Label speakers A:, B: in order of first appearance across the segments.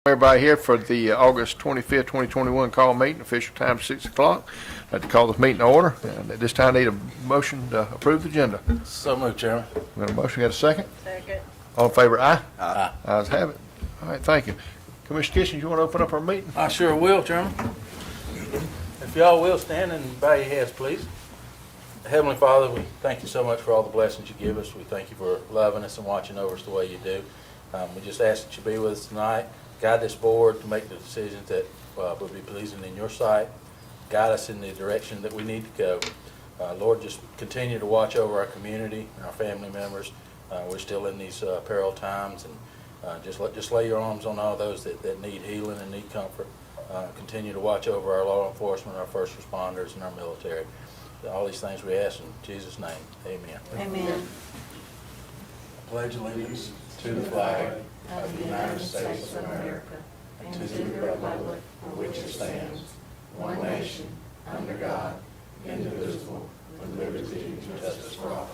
A: Everybody here for the August 25th, 2021 call meeting, official time 6 o'clock. I'd like to call this meeting to order. And at this time, I need a motion to approve the agenda.
B: So moved, Chairman.
A: We have a motion, got a second?
C: Second.
A: All in favor, aye?
B: Aye.
A: Ayes have it. All right, thank you. Commissioner Kitchens, you want to open up our meeting?
B: I sure will, Chairman. If y'all will stand and bow your heads, please. Heavenly Father, we thank you so much for all the blessings you give us. We thank you for loving us and watching over us the way you do. We just ask that you be with us tonight. Guide this board to make the decisions that will be pleasing in your sight. Guide us in the direction that we need to go. Lord, just continue to watch over our community and our family members. We're still in these peril times, and just lay your arms on all those that need healing and need comfort. Continue to watch over our law enforcement, our first responders, and our military. All these things we ask in Jesus' name. Amen.
C: Amen.
B: Pledge allegiance to the flag of the United States of America and to the republic for which it stands, one nation, under God, indivisible, with liberty and justice for all.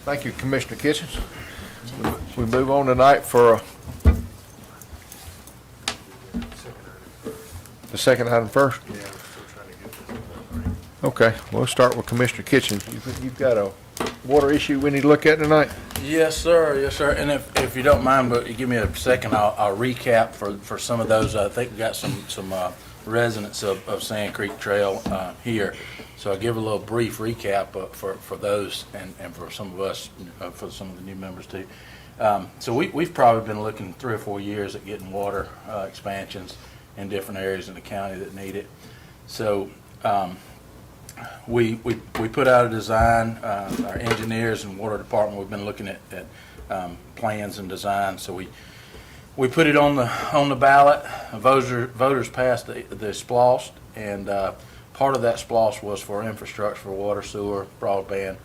A: Thank you, Commissioner Kitchens. We move on tonight for the second item first.
D: Yeah, we're still trying to get this.
A: Okay, we'll start with Commissioner Kitchens. You've got a water issue we need to look at tonight?
B: Yes, sir. Yes, sir. And if you don't mind, but you give me a second, I'll recap for some of those. I think we got some residents of Sand Creek Trail here. So I'll give a little brief recap for those and for some of us, for some of the new members too. So we've probably been looking 3 or 4 years at getting water expansions in different areas in the county that need it. So we put out a design. Our engineers and water department, we've been looking at plans and designs. So we put it on the ballot. Voters passed the SPLOST, and part of that SPLOST was for infrastructure, for water, sewer, broadband,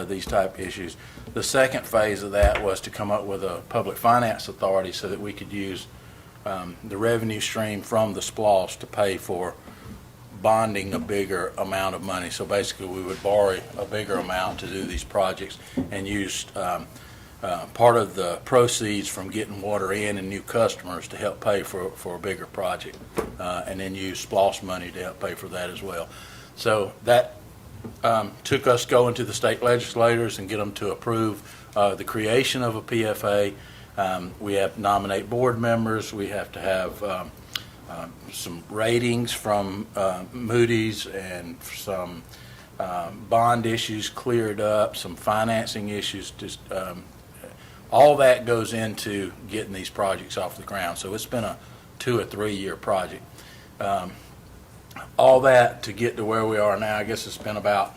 B: these type issues. The second phase of that was to come up with a public finance authority so that we could use the revenue stream from the SPLOST to pay for bonding a bigger amount of money. So basically we would borrow a bigger amount to do these projects and use part of the proceeds from getting water in and new customers to help pay for a bigger project, and then use SPLOST money to help pay for that as well. So that took us going to the state legislators and get them to approve the creation of a PFA. We have to nominate board members. We have to have some ratings from Moody's and some bond issues cleared up, some financing issues. Just all that goes into getting these projects off the ground. So it's been a 2 or 3 year project. All that to get to where we are now. I guess it's been about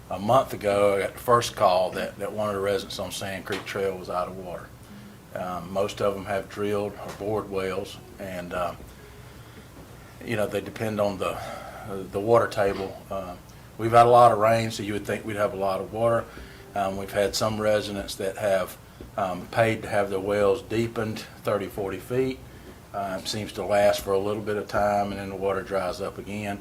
B: a month ago I got the first call that one of the residents on Sand Creek Trail was out of water. Most of them have drilled or bored wells, and they depend on the water table. We've had a lot of rain, so you would think we'd have a lot of water. We've had some residents that have paid to have their wells deepened 30, 40 feet. It seems to last for a little bit of time, and then the water dries up again.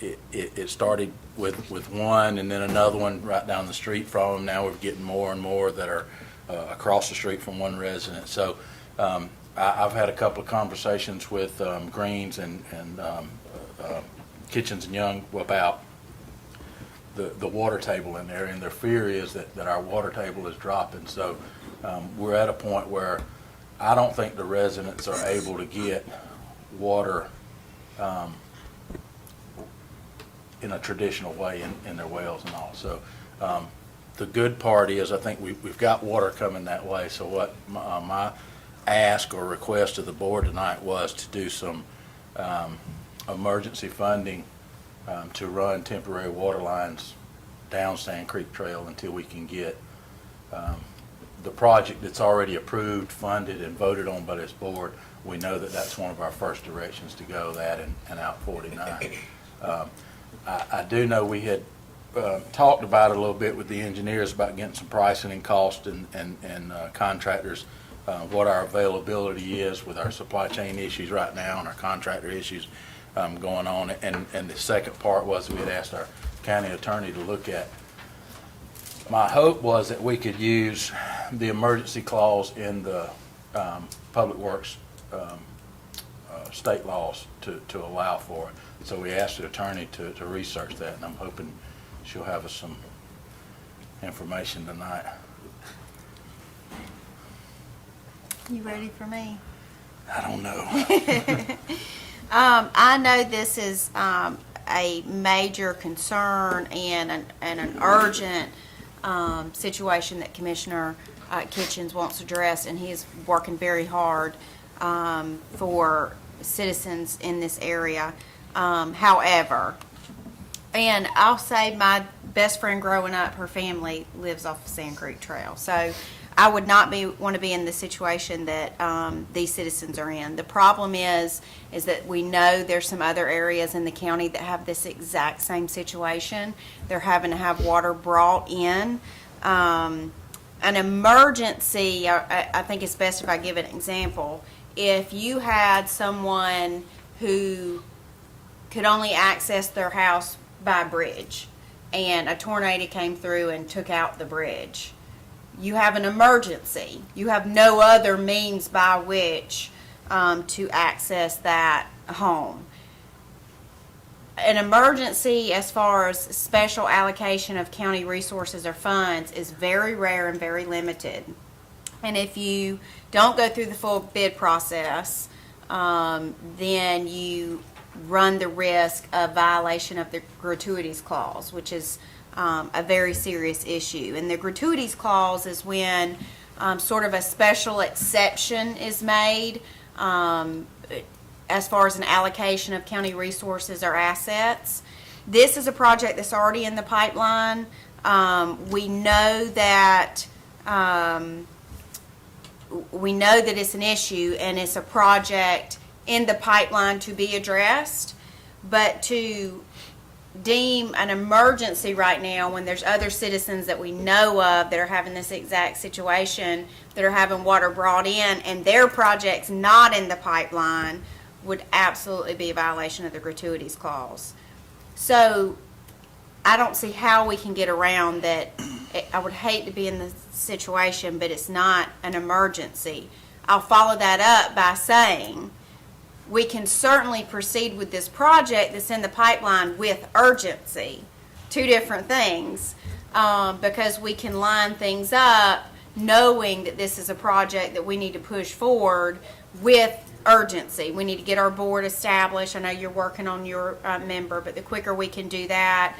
B: It started with one, and then another one right down the street from them. Now we're getting more and more that are across the street from one resident. So I've had a couple of conversations with Greens and Kitchens and Young about the water table in there, and their fear is that our water table is dropping. So we're at a point where I don't think the residents are able to get water in a traditional way in their wells and all. So the good part is I think we've got water coming that way. So what my ask or request to the board tonight was to do some emergency funding to run temporary water lines down Sand Creek Trail until we can get the project that's already approved, funded, and voted on by this board. We know that that's one of our first directions to go, that and out 49. I do know we had talked about it a little bit with the engineers about getting some pricing and cost and contractors, what our availability is with our supply chain issues right now and our contractor issues going on. And the second part was we had asked our county attorney to look at. My hope was that we could use the emergency clause in the Public Works state laws to allow for it. So we asked the attorney to research that, and I'm hoping she'll have us some information tonight.
C: You ready for me?
B: I don't know.
C: I know this is a major concern and an urgent situation that Commissioner Kitchens wants to address, and he is working very hard for citizens in this area. However, and I'll say my best friend growing up, her family lives off of Sand Creek Trail. So I would not want to be in the situation that these citizens are in. The problem is that we know there's some other areas in the county that have this exact same situation. They're having to have water brought in. An emergency, I think it's best if I give an example. If you had someone who could only access their house by bridge and a tornado came through and took out the bridge, you have an emergency. You have no other means by which to access that home. An emergency, as far as special allocation of county resources or funds, is very rare and very limited. And if you don't go through the full bid process, then you run the risk of violation of the gratuities clause, which is a very serious issue. And the gratuities clause is when sort of a special exception is made as far as an allocation of county resources or assets. This is a project that's already in the pipeline. We know that it's an issue and it's a project in the pipeline to be addressed, but to deem an emergency right now when there's other citizens that we know of that are having this exact situation, that are having water brought in and their project's not in the pipeline, would absolutely be a violation of the gratuities clause. So I don't see how we can get around that. I would hate to be in this situation, but it's not an emergency. I'll follow that up by saying we can certainly proceed with this project that's in the pipeline with urgency. Two different things, because we can line things up knowing that this is a project that we need to push forward with urgency. We need to get our board established. I know you're working on your member, but the quicker we can do that,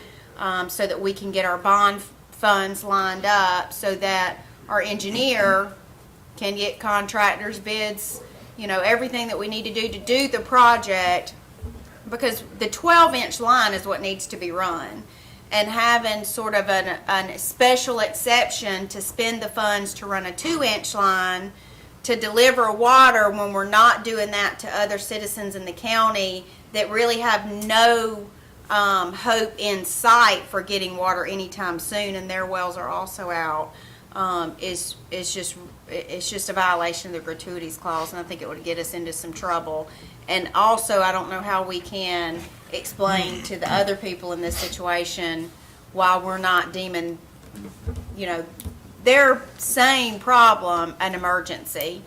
C: so that we can get our bond funds lined up so that our engineer can get contractors' bids, everything that we need to do the project, because the 12-inch line is what needs to be run. And having sort of a special exception to spend the funds to run a 2-inch line to deliver water when we're not doing that to other citizens in the county that really have no hope in sight for getting water anytime soon, and their wells are also out, is just a violation of the gratuities clause, and I think it would get us into some trouble. And also, I don't know how we can explain to the other people in this situation why we're not deeming, their same problem an emergency,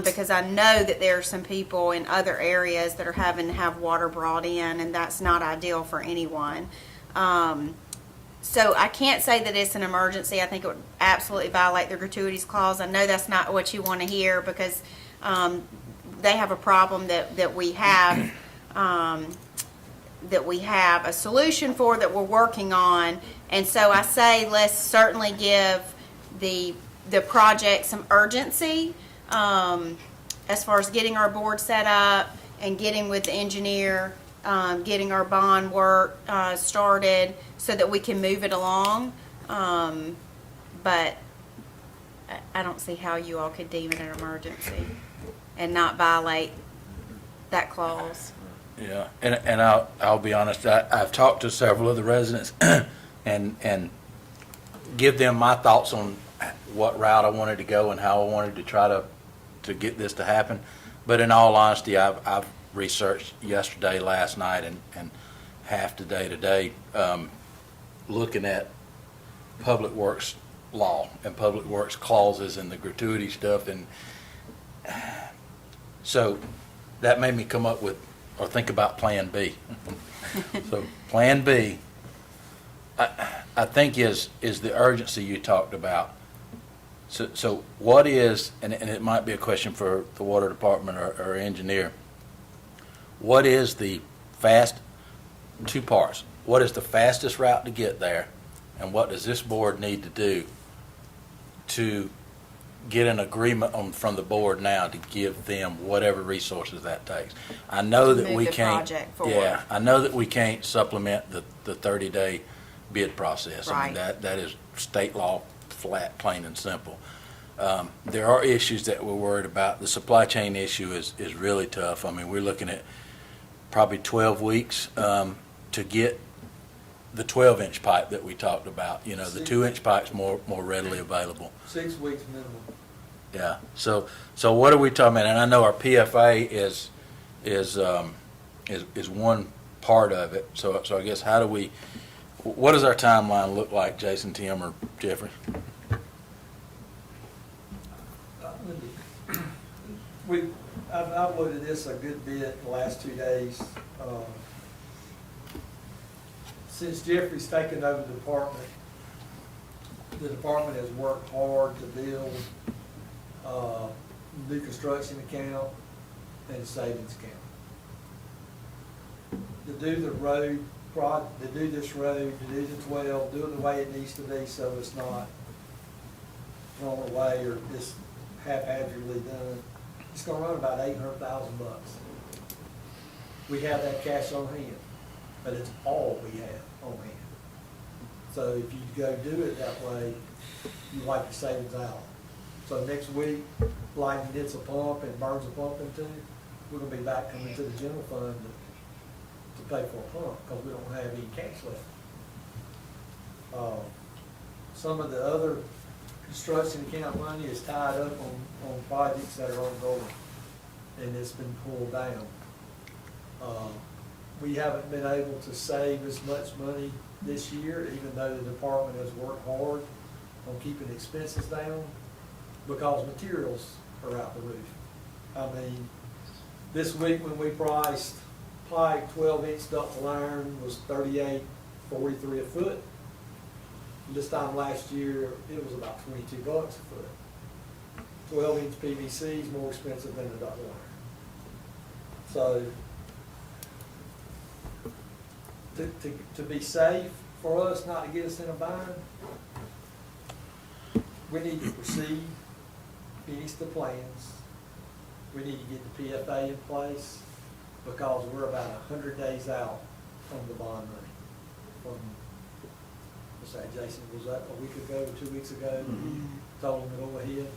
C: because I know that there are some people in other areas that are having to have water brought in, and that's not ideal for anyone. So I can't say that it's an emergency. I think it would absolutely violate the gratuities clause. I know that's not what you want to hear, because they have a problem that we have a solution for, that we're working on. And so I say let's certainly give the project some urgency as far as getting our board set up and getting with the engineer, getting our bond work started so that we can move it along. But I don't see how you all could deem it an emergency and not violate that clause.
B: Yeah, and I'll be honest, I've talked to several of the residents and give them my thoughts on what route I wanted to go and how I wanted to try to get this to happen. But in all honesty, I've researched yesterday, last night, and half the day today, looking at Public Works law and public works clauses and the gratuity stuff, and so that made me come up with, or think about Plan B. So Plan B, I think is the urgency you talked about. So what is, and it might be a question for the water department or engineer, what is the two parts. What is the fastest route to get there, and what does this board need to do to get an agreement from the board now to give them whatever resources that takes? I know
C: To
B: that
C: move
B: we
C: the
B: can't.
C: project forward.
B: Yeah, I know that we can't supplement the 30-day bid process. I mean,
C: Right.
B: that is state law, flat, plain and simple. There are issues that we're worried about. The supply chain issue is really tough. I mean, we're looking at probably 12 weeks to get the 12-inch pipe that we talked about. You know, the 2-inch pipe's more readily available.
E: 6 weeks minimum.
B: Yeah. So what are we talking about? And I know our PFA is one part of it. So I guess what does our timeline look like, Jason, Tim, or Jeffrey?
E: I've looked at this a good bit the last 2 days. Since Jeffrey's taken over the department has worked hard to build new construction account and savings account. To do the road to do this road, to do the 12, do it the way it needs to be so it's not thrown away or just haphazardly done. It's gonna run about $800,000. We have that cash on hand, but it's all we have on hand. So if you go do it that way, you wipe your savings out. So next week, Lightning hits a pump and burns a pump in two, we're gonna be back coming to the general fund to pay for a pump, because we don't have any cash left. Some of the other construction account money is tied up on projects that are ongoing, and it's been pulled down. We haven't been able to save as much money this year, even though the department has worked hard on keeping expenses down, because materials are out the roof. I mean, this week when we priced pipe, 12-inch ductile iron was $38.43 a foot. This time last year, it was about $22 a foot. 12-inch PVC is more expensive than the ductile iron. So, to be safe, for us not to get us in a bind, we need to proceed, finish the plans. We need to get the PFA in place, because we're about 100 days out from the bond money. From, what's that, Jason, was that a week ago, 2 weeks ago? Told them to go ahead.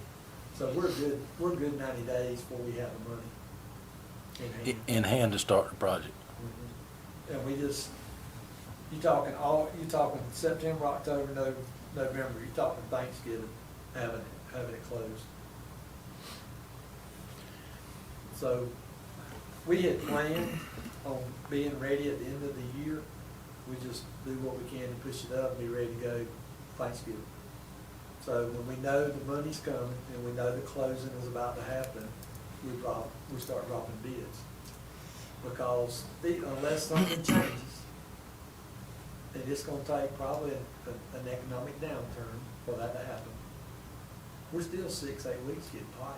E: So we're good 90 days before we have the money in hand.
B: In hand to start the project.
E: Mhm. And we just, you talking September, October, November, you're talking Thanksgiving, having it closed. So, we had planned on being ready at the end of the year. We just do what we can to push it up and be ready to go Thanksgiving. So when we know the money's coming and we know the closing is about to happen, we start dropping bids. Because unless something changes, and it's gonna take probably an economic downturn for that to happen. We're still 6-8 weeks getting pipe.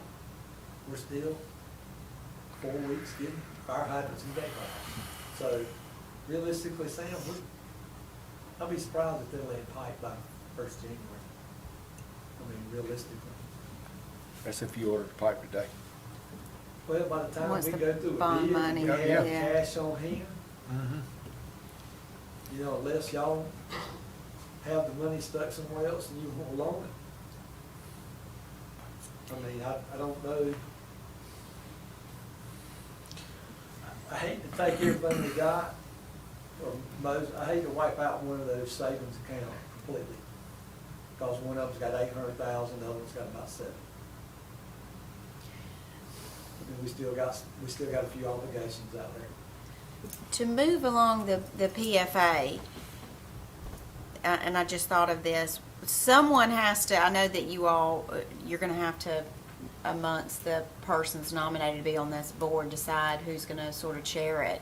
E: We're still 4 weeks getting fire hydrants and gate pipes. So realistically, Sam, I'll be surprised if they'll let pipe by 1st January. I mean, realistically.
A: That's if you ordered the pipe today.
E: Well, by the time
C: Once
E: we
C: the
E: go through a
C: bond
E: bid,
C: money,
E: we have
C: yeah.
E: cash on hand. You know, unless y'all have the money stuck somewhere else and you won't loan it. I mean, I don't know. I hate to take everything we got, or I hate to wipe out one of those savings accounts completely. Because one of them's got 800,000, the other one's got about 7. And we still got a few obligations out there.
C: To move along the PFA, and I just thought of this, someone has to, I know that you all, you're gonna have to, amongst the persons nominated to be on this board, decide who's gonna sort of chair it.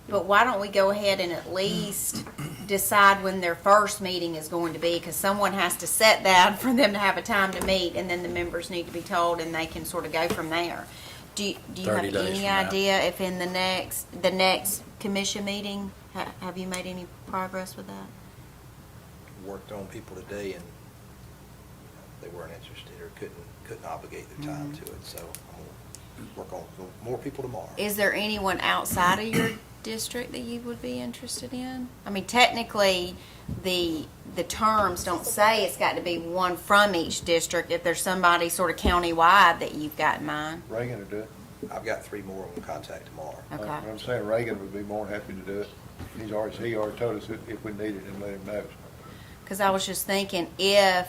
C: But why don't we go ahead and at least decide when their first meeting is going to be? Because someone has to set that for them to have a time to meet, and then the members need to be told, and they can sort of go from there. Do you have
B: 30 days
C: any
B: from now.
C: idea if in the next commission meeting, have you made any progress with that?
F: Worked on people today and they weren't interested or couldn't obligate their time to it, so I'm gonna work on more people tomorrow.
C: Is there anyone outside of your district that you would be interested in? I mean, technically, the terms don't say it's got to be one from each district. If there's somebody sort of countywide that you've got in mind.
A: Reagan will do it.
F: I've got 3 more I'm gonna contact tomorrow.
C: Okay.
A: I'm saying Reagan would be more than happy to do it. He already told us if we needed and let him know.
C: Because I was just thinking, if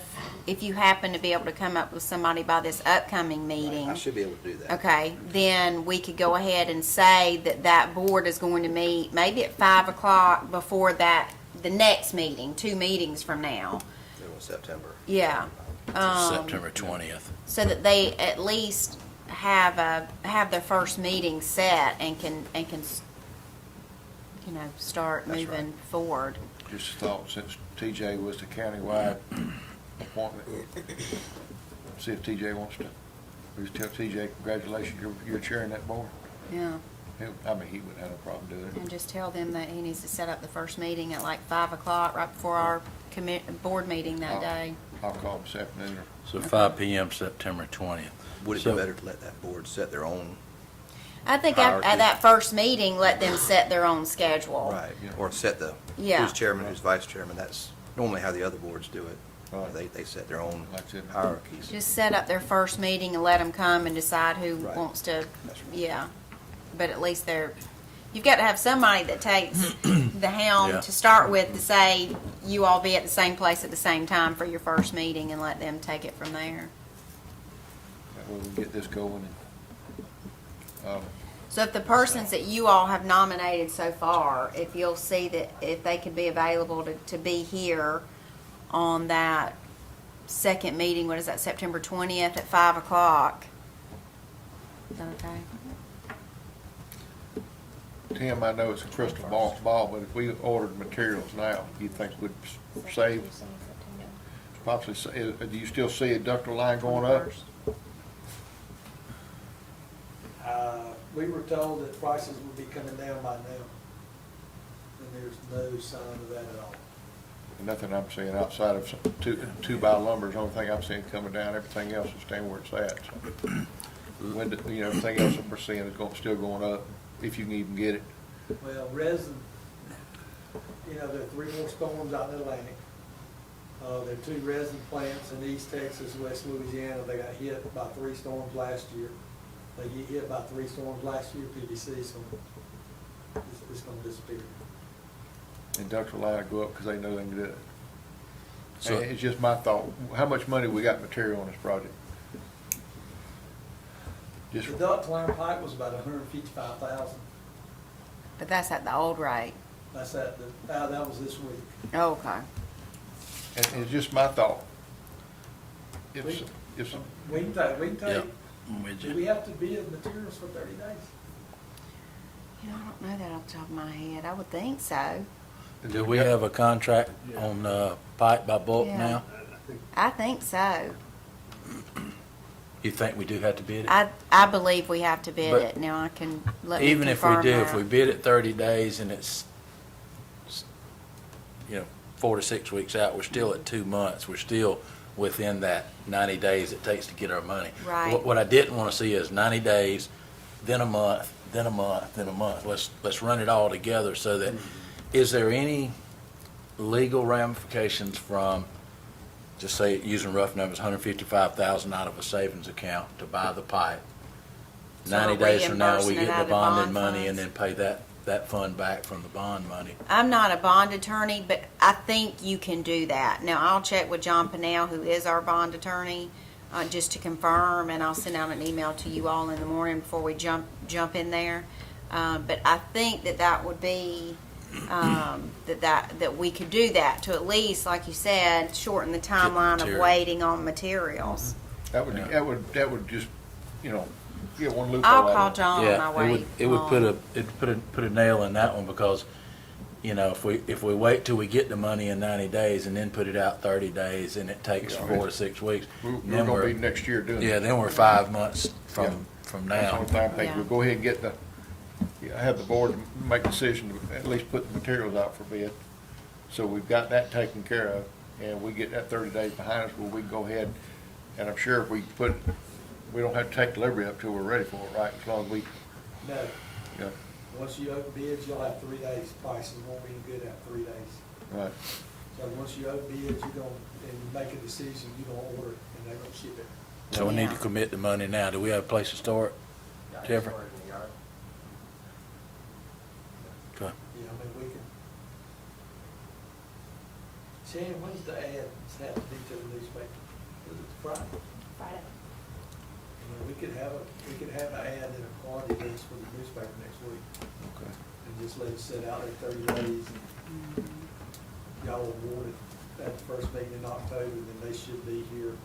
C: you happen to be able to come up with somebody by this upcoming meeting.
F: I should be able to do that.
C: Okay, then we could go ahead and say that that board is going to meet maybe at 5 o'clock before the next meeting, 2 meetings from now.
F: In September.
C: Yeah.
B: September 20th.
C: So that they at least have their first meeting set and can start
F: That's
C: moving
F: right.
C: forward.
A: Just thought since TJ was the countywide appointment, see if TJ wants to, just tell TJ, congratulations, you're chairing that board.
C: Yeah.
A: He wouldn't have a problem doing it.
C: And just tell them that he needs to set up the first meeting at like 5 o'clock, right before our board meeting that day.
A: I'll call him this afternoon.
B: So 5 PM, September 20th.
F: Would it
B: So-
F: be better to let that board set their own?
C: I think at
F: Hierarchy.
C: that first meeting, let them set their own schedule.
F: Right,
A: Yeah.
F: or set
C: Yeah.
F: who's chairman, who's vice chairman. That's normally how the other boards do it.
A: Right.
F: They set their own
A: Like I said.
F: hierarchies.
C: Just set up their first meeting and let them come and decide who
F: Right.
C: wants to,
F: That's right.
C: yeah. But at least you've got to have somebody that takes the helm
B: Yeah.
C: to start with to say, you all be at the same place at the same time for your first meeting and let them take it from there.
A: That way we can get this going. And,
C: So if the persons that you all have nominated so far, if you'll see that if they could be available to be here on that second meeting, what is that, September 20th at 5 o'clock? Is that okay?
A: Tim, I know it's a crystal ball, but if we ordered materials now, you think we'd save? Possibly, do you still see a ductile line going up?
E: We were told that prices would be coming down by now, and there's no sign of that at all.
A: Nothing I'm seeing outside of some two-by lumber is the only thing I'm seeing coming down. Everything else is staying where it's at. So, everything else that we're seeing is still going up, if you can even get it.
E: Well, resin, there are 3 more storms out in the Atlantic. There are 2 resin plants in East Texas, West Louisiana. They got hit by 3 storms last year. They get hit by 3 storms last year, PVC's it's gonna disappear.
A: And ductile line go up because they know they can do it.
B: So-
A: And it's just my thought, how much money we got material on this project? Just,
E: The duct line pipe was about $155,000.
C: But that's at the old rate.
E: That's that was this week.
C: Oh, okay.
A: and it's just my thought. If
E: We can
B: Yeah.
E: take,
B: I'm with
E: do
B: you.
E: we have to bid materials for 30 days?
C: I don't know that off the top of my head. I would think so.
B: Do we have a contract on pipe by bulk
C: Yeah.
B: now?
C: I think so.
B: You think we do have to bid it?
C: I believe we have to bid
B: But
C: it. Now I can let me
B: Even if we
C: confirm
B: do, if
C: that.
B: we bid it 30 days and it's, 4 to 6 weeks out, we're still at 2 months. We're still within that 90 days it takes to get our money.
C: Right.
B: What I didn't want to see is 90 days, then a month, then a month, then a month. Let's run it all together so that, is there any legal ramifications from, just say, using rough numbers, $155,000 out of a savings account to buy the pipe?
C: So
B: 90
C: we're
B: days from now, we
C: reimbursing it
B: get
C: out
B: the
C: of
B: bonded
C: bond
B: money and then
C: funds?
B: pay that fund back from the bond money.
C: I'm not a bond attorney, but I think you can do that. Now, I'll check with John Pennell, who is our bond attorney, just to confirm, and I'll send out an email to you all in the morning before we jump in there. But I think that would be that we could do that to at least, like you said, shorten the timeline of
B: material.
C: waiting on materials.
A: That would just, you know, get one loophole
C: I'll
A: out
C: call
A: of it.
C: John on my way.
B: It would put
C: home.
B: put a nail in that one because, you know, if we wait till we get the money in 90 days and then put it out 30 days and it takes
A: Yeah.
B: 4 to 6 weeks,
A: We're
B: then
A: gonna be next year doing
B: yeah,
A: it.
B: then we're 5 months
A: Yeah.
B: from
A: That's the
B: now.
A: only thing I think,
C: Yeah.
A: we'll go ahead and get have the board make a decision to at least put the materials out for bid. So we've got that taken care of, and we get that 30 days behind us, where we can go ahead, and I'm sure if we don't have to take delivery up till we're ready for it, right? As long as we,
E: No,
A: yeah,
E: once you open bids, you'll have 3 days, prices won't be good at 3 days.
A: right.
E: So once you open bids, you don't, and you make a decision, you don't order, it, and they're gonna ship it.
B: So we need to
C: Yeah.
B: commit the money now. Do we have a place to store it? Jeffrey? Okay.
E: Yeah, I mean, we can. Shannon, when's the ad have to be to the newspaper? Is it Friday?
C: Friday.
E: I mean, we could have an ad in a quantity list for the newspaper next week,
A: Okay.
E: and just let it sit out there 30 days, and y'all award it at the first meeting in October, then they should be here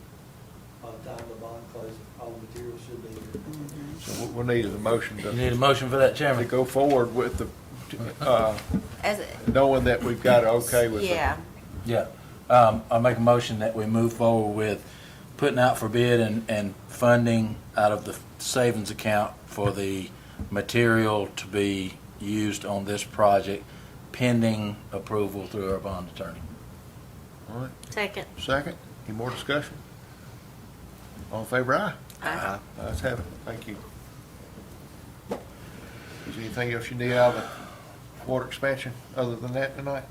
E: by the time the bond closes. All the materials should be here.
A: So what we need is a motion
B: You need a
A: to
B: motion for that, Chairman?
A: go forward with the,
C: As,
A: knowing that we've got it okay with the.
C: yeah,
B: Yeah. I'll make a motion that we move forward with putting out for bid and funding out of the savings account for the material to be used on this project pending approval through our bond attorney.
A: All right,
C: second.
A: second, any more discussion? All in favor, aye?
C: Aye.
A: Let's have it, thank you. Is there anything else you need out of the water expansion other than that tonight?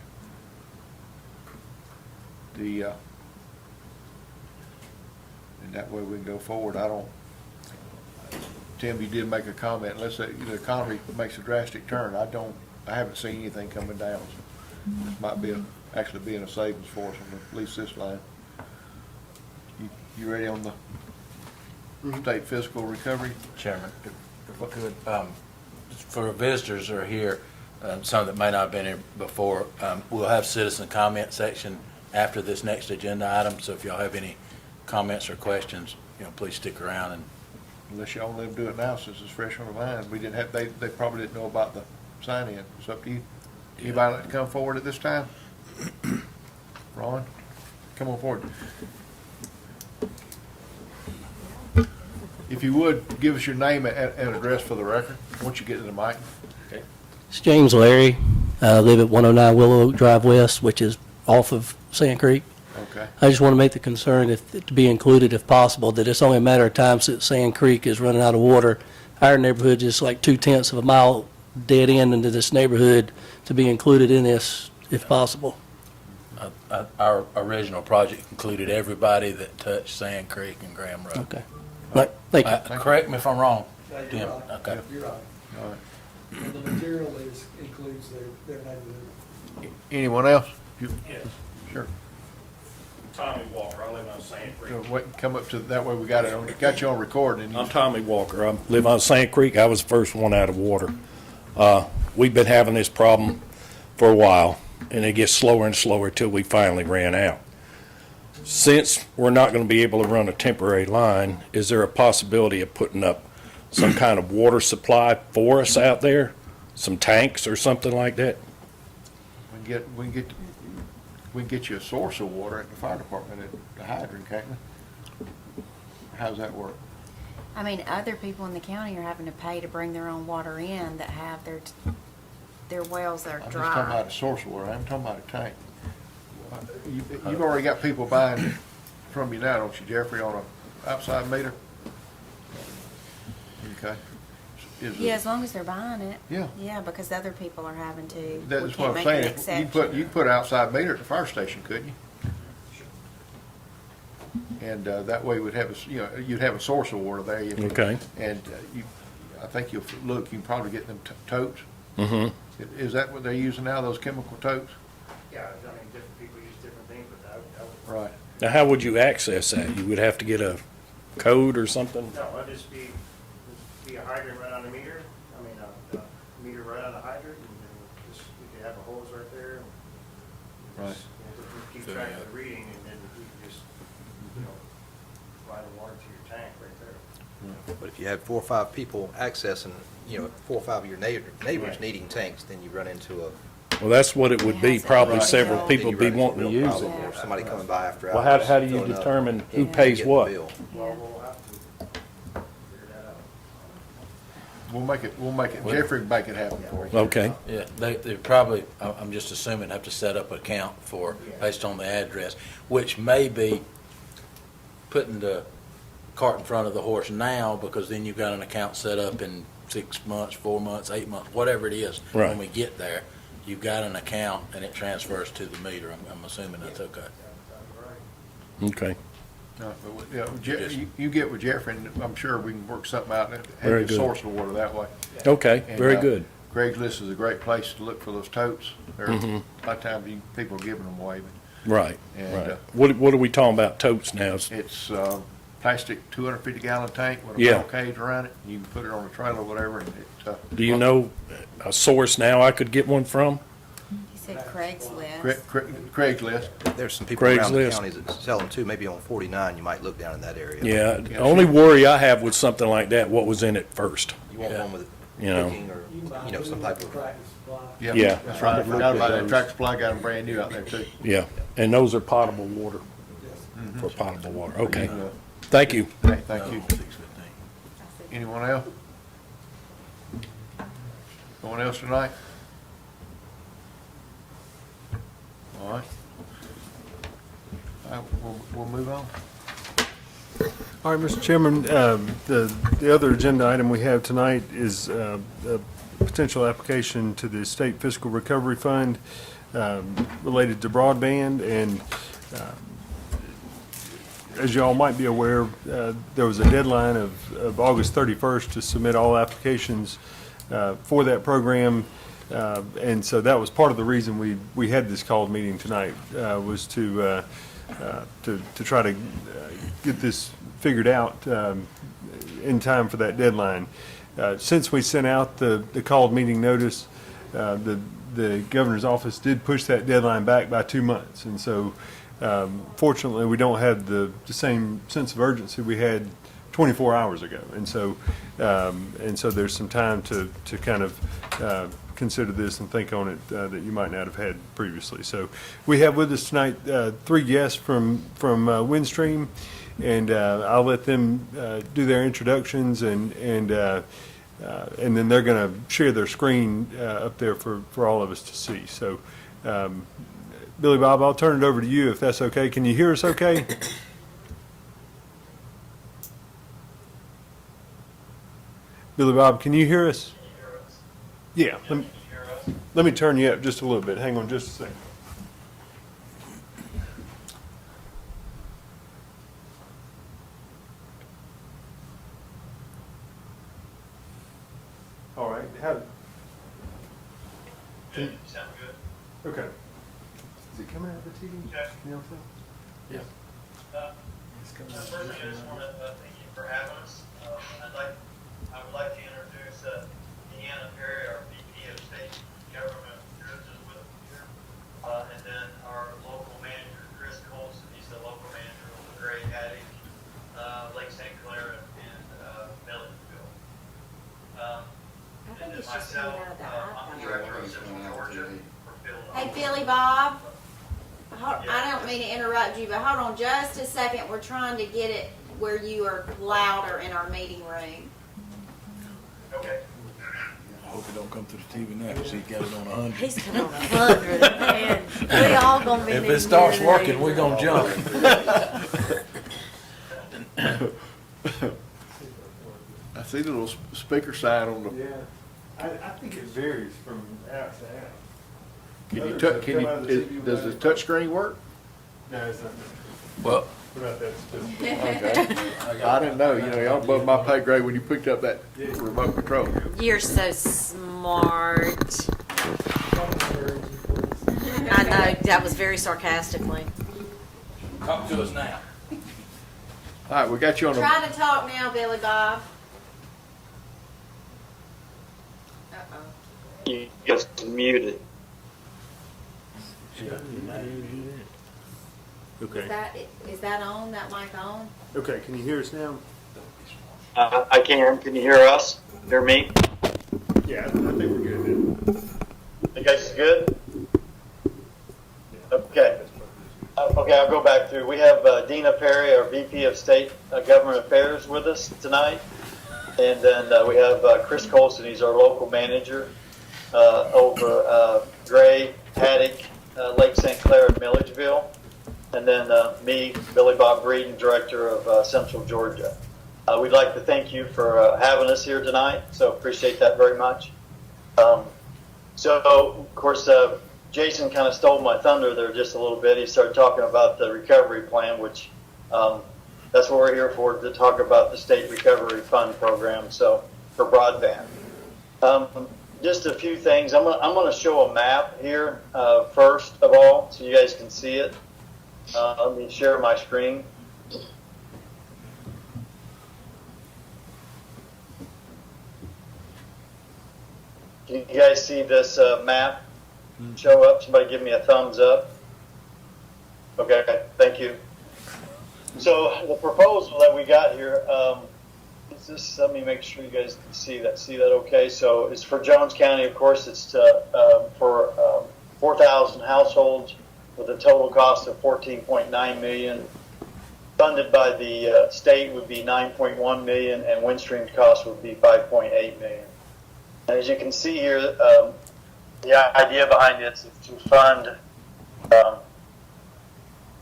A: And that way we can go forward. Tim, you did make a comment, let's say the economy makes a drastic turn, I haven't seen anything coming down. So this might be actually being a savings for us on at least this line. You ready on the state fiscal recovery?
B: Chairman, if I could, for visitors who are here, some that may not have been here before, we'll have citizen comment section after this next agenda item, so if y'all have any comments or questions, please stick around and
A: Unless y'all let them do it now since it's fresh on the line. We didn't have, they probably didn't know about the sign-in. It's up to you. Anybody like to come forward at this time? Ron, come on forward. If you would, give us your name and address for the record, once you get to the mic. Okay.
G: It's James Larry. I live at 109 Willow Oak Drive West, which is off of Sand Creek.
A: Okay.
G: I just want to make the concern, to be included if possible, that it's only a matter of time since Sand Creek is running out of water. Our neighborhood is like 2/10 of a mile dead end into this neighborhood, to be included in this if possible.
B: our original project included everybody that touched Sand Creek and Graham Road.
G: Okay. Right. Thank you.
B: Correct me if I'm wrong.
E: No,
B: Tim,
E: you're right.
B: okay.
E: You're right.
A: All right.
E: And the material includes their neighborhood.
A: Anyone else?
D: Yes,
A: Sure.
D: Tommy Walker, I live on Sand Creek.
A: Go wait, come up to, that way we got you on recording. and
D: I'm
A: you-
D: Tommy Walker, I live on Sand Creek, I was the first one out of water. We've been having this problem for a while, and it gets slower and slower till we finally ran out. Since we're not gonna be able to run a temporary line, is there a possibility of putting up some kind of water supply for us out there? Some tanks or something like that?
A: We can get you a source of water at the fire department at the hydrant, can't we? How's that work?
C: I mean, other people in the county are having to pay to bring their own water in that have their wells that are
A: I'm just talking about
C: dry.
A: a source of water, I'm talking about a tank. You've already got people buying from you now, don't you, Jeffrey, on a outside meter? Okay. Is it-
C: Yeah, as long as they're buying it.
A: Yeah.
C: Yeah, because other people are having to. We
A: That's
C: can't
A: what I'm
C: make an
A: saying, you
C: exception.
A: can put an outside meter at the fire station, couldn't you? And that way we'd have you'd have a source of water there.
D: Okay.
A: And I think you can probably get them totes.
D: Mm-hmm.
A: Is that what they're using now, those chemical totes?
H: Yeah, I mean, different people use different things, but that would,
A: Right.
D: Now, how would you access that? You would have to get a code or something?
H: no, it'd just be a hydrant right on the meter. I mean, a meter right on the hydrant, and then just, you could have a hose right there. and
A: Right.
H: just, keep track of the reading, and then you can just, apply the water to your tank right there.
F: But if you had 4 or 5 people accessing, 4 or 5 of your neighbors needing tanks, then you run into a.
D: Well, that's what it would be, probably
C: Right.
D: several
C: Then
D: people
F: then
D: be
F: you run into a
D: wanting to
F: real
D: use it.
F: problem, or somebody coming by after hours.
D: Well, how do you
F: filling up,
D: determine who
C: Yeah.
D: pays
F: getting the
D: what?
F: bill.
H: Well, we'll have to figure that out.
A: We'll make it, Jeffrey can make it happen for you.
D: Okay,
B: Yeah, they probably, I'm just assuming, have to set up an account for, based on the address, which may be putting the cart in front of the horse now, because then you've got an account set up in 6 months, 4 months, 8 months, whatever it is.
D: Right.
B: When we get there, you've got an account and it transfers to the meter. I'm assuming that's okay.
D: okay.
A: No, but, yeah, you get with Jeffrey, and I'm sure we can work something out, and
D: Very
A: have you
D: good.
A: source the water that way.
D: Okay,
A: And,
D: very good.
A: Craigslist is a great place to look for those totes. There,
D: Mm-hmm.
A: a lot of times people are giving them away, but
D: Right,
A: and,
D: right. What are we talking about totes now?
A: it's, plastic 250-gallon tank with a
D: Yeah.
A: metal cage around it. You can put it on a trailer or whatever, and it,
D: Do you know a source now I could get one from?
C: You said Craigslist.
A: Craigslist.
F: There's some people around the
D: Craigslist.
F: counties that sell them too, maybe on 49, you might look down in that area.
D: Yeah, the
A: Yeah,
D: only
A: sure.
D: worry I have with something like that, what was in it first?
F: You want
B: Yeah.
F: one with
D: You know.
F: cooking or,
E: You can buy
F: some type of.
E: Tractor Supply.
D: Yeah.
A: That's right. I forgot about that. Tractor Supply got them brand new out there too.
D: Yeah, and those are potable water,
E: Yes.
D: for potable water. Okay,
A: Uh,
D: thank you.
A: Hey, thank you.
B: 6:15.
A: Anyone else? No one else tonight? All right. All right, we'll move on.
I: All right, Mr. Chairman, the other agenda item we have tonight is a potential application to the State Fiscal Recovery Fund related to broadband, and as you all might be aware, there was a deadline of August 31st to submit all applications for that program, and so that was part of the reason we had this called meeting tonight, was to try to get this figured out in time for that deadline. Since we sent out the called meeting notice, the governor's office did push that deadline back by 2 months. And so fortunately, we don't have the same sense of urgency we had 24 hours ago. And so there's some time to kind of consider this and think on it that you might not have had previously. So we have with us tonight 3 guests from Windstream, and I'll let them do their introductions, and then they're going to share their screen up there for all of us to see. So, Billy Bob, I'll turn it over to you if that's okay. Can you hear us okay? Billy Bob, can you hear us? Yeah. Let me turn you up just a little bit. Hang on just a second. All right.
J: Good, you sound good.
I: Okay. Is it coming out of the TV?
J: Okay.
I: Can you tell?
B: Yeah.
J: First, I just want to thank you for having us. I would like to introduce Deanna Perry, our VP of State Government Services with us here. And then our local manager, Chris Colson, he's the local manager of Gray Hattie, Lake St. Clair, and Milledgeville. And then
C: it's just coming out of the
J: I'm the
C: iPhone.
J: director of Central Georgia for Phil.
C: Hey, Billy Bob, I don't mean to interrupt you, but hold on just a second. We're trying to get it where you are louder in our meeting room.
J: Okay.
B: I hope it don't come through the TV now, because he got it on 100.
K: He's got on 100, man. We all gonna be.
B: If
K: needing
B: it starts
K: hearing
B: working,
K: aids.
B: we're gonna jump.
A: I see the little speaker sign on the,
I: Yeah. I think it varies from app to app.
A: can you
I: Others
A: touch,
I: have
A: can
I: come out of the
A: you,
I: TV
A: does the
I: without-
A: touch screen work?
I: No, it's not.
B: Well,
I: What about that specific?
A: Okay. I didn't know, y'all above my pay grade when you picked up that remote control.
K: You're so smart. I know, that was very sarcastically.
B: talk to us now.
A: All right, we got you on the,
C: Try to talk now, Billy Bob. Uh-oh.
J: You guys muted.
I: Okay,
C: Is that on, that mic on?
I: okay, can you hear us now?
J: I can. Can you hear us? Hear me?
I: Yeah, I think we're good now.
J: You guys good? Okay. Okay, I'll go back through. We have Dina Perry, our VP of State Government Affairs, with us tonight. And then we have Chris Colson, he's our local manager over Gray, Haddock, Lake St. Clair, and Milledgeville. And then me, Billy Bob Breeden, Director of Central Georgia. We'd like to thank you for having us here tonight, so appreciate that very much. So, of course, Jason kind of stole my thunder there just a little bit. He started talking about the recovery plan, which that's what we're here for, to talk about the State Recovery Fund program, so for broadband. Just a few things. I'm going to show a map here first of all, so you guys can see it. Let me share my screen. Can you guys see this map show up? Somebody give me a thumbs up. Okay, thank you. So the proposal that we got here, is this, let me make sure you guys can see that. See that okay? So it's for Jones County, of course. It's for 4,000 households with a total cost of $14.9 million. Funded by the state would be $9.1 million, and Windstream's cost would be $5.8 million. And as you can see here, the idea behind it is to fund. You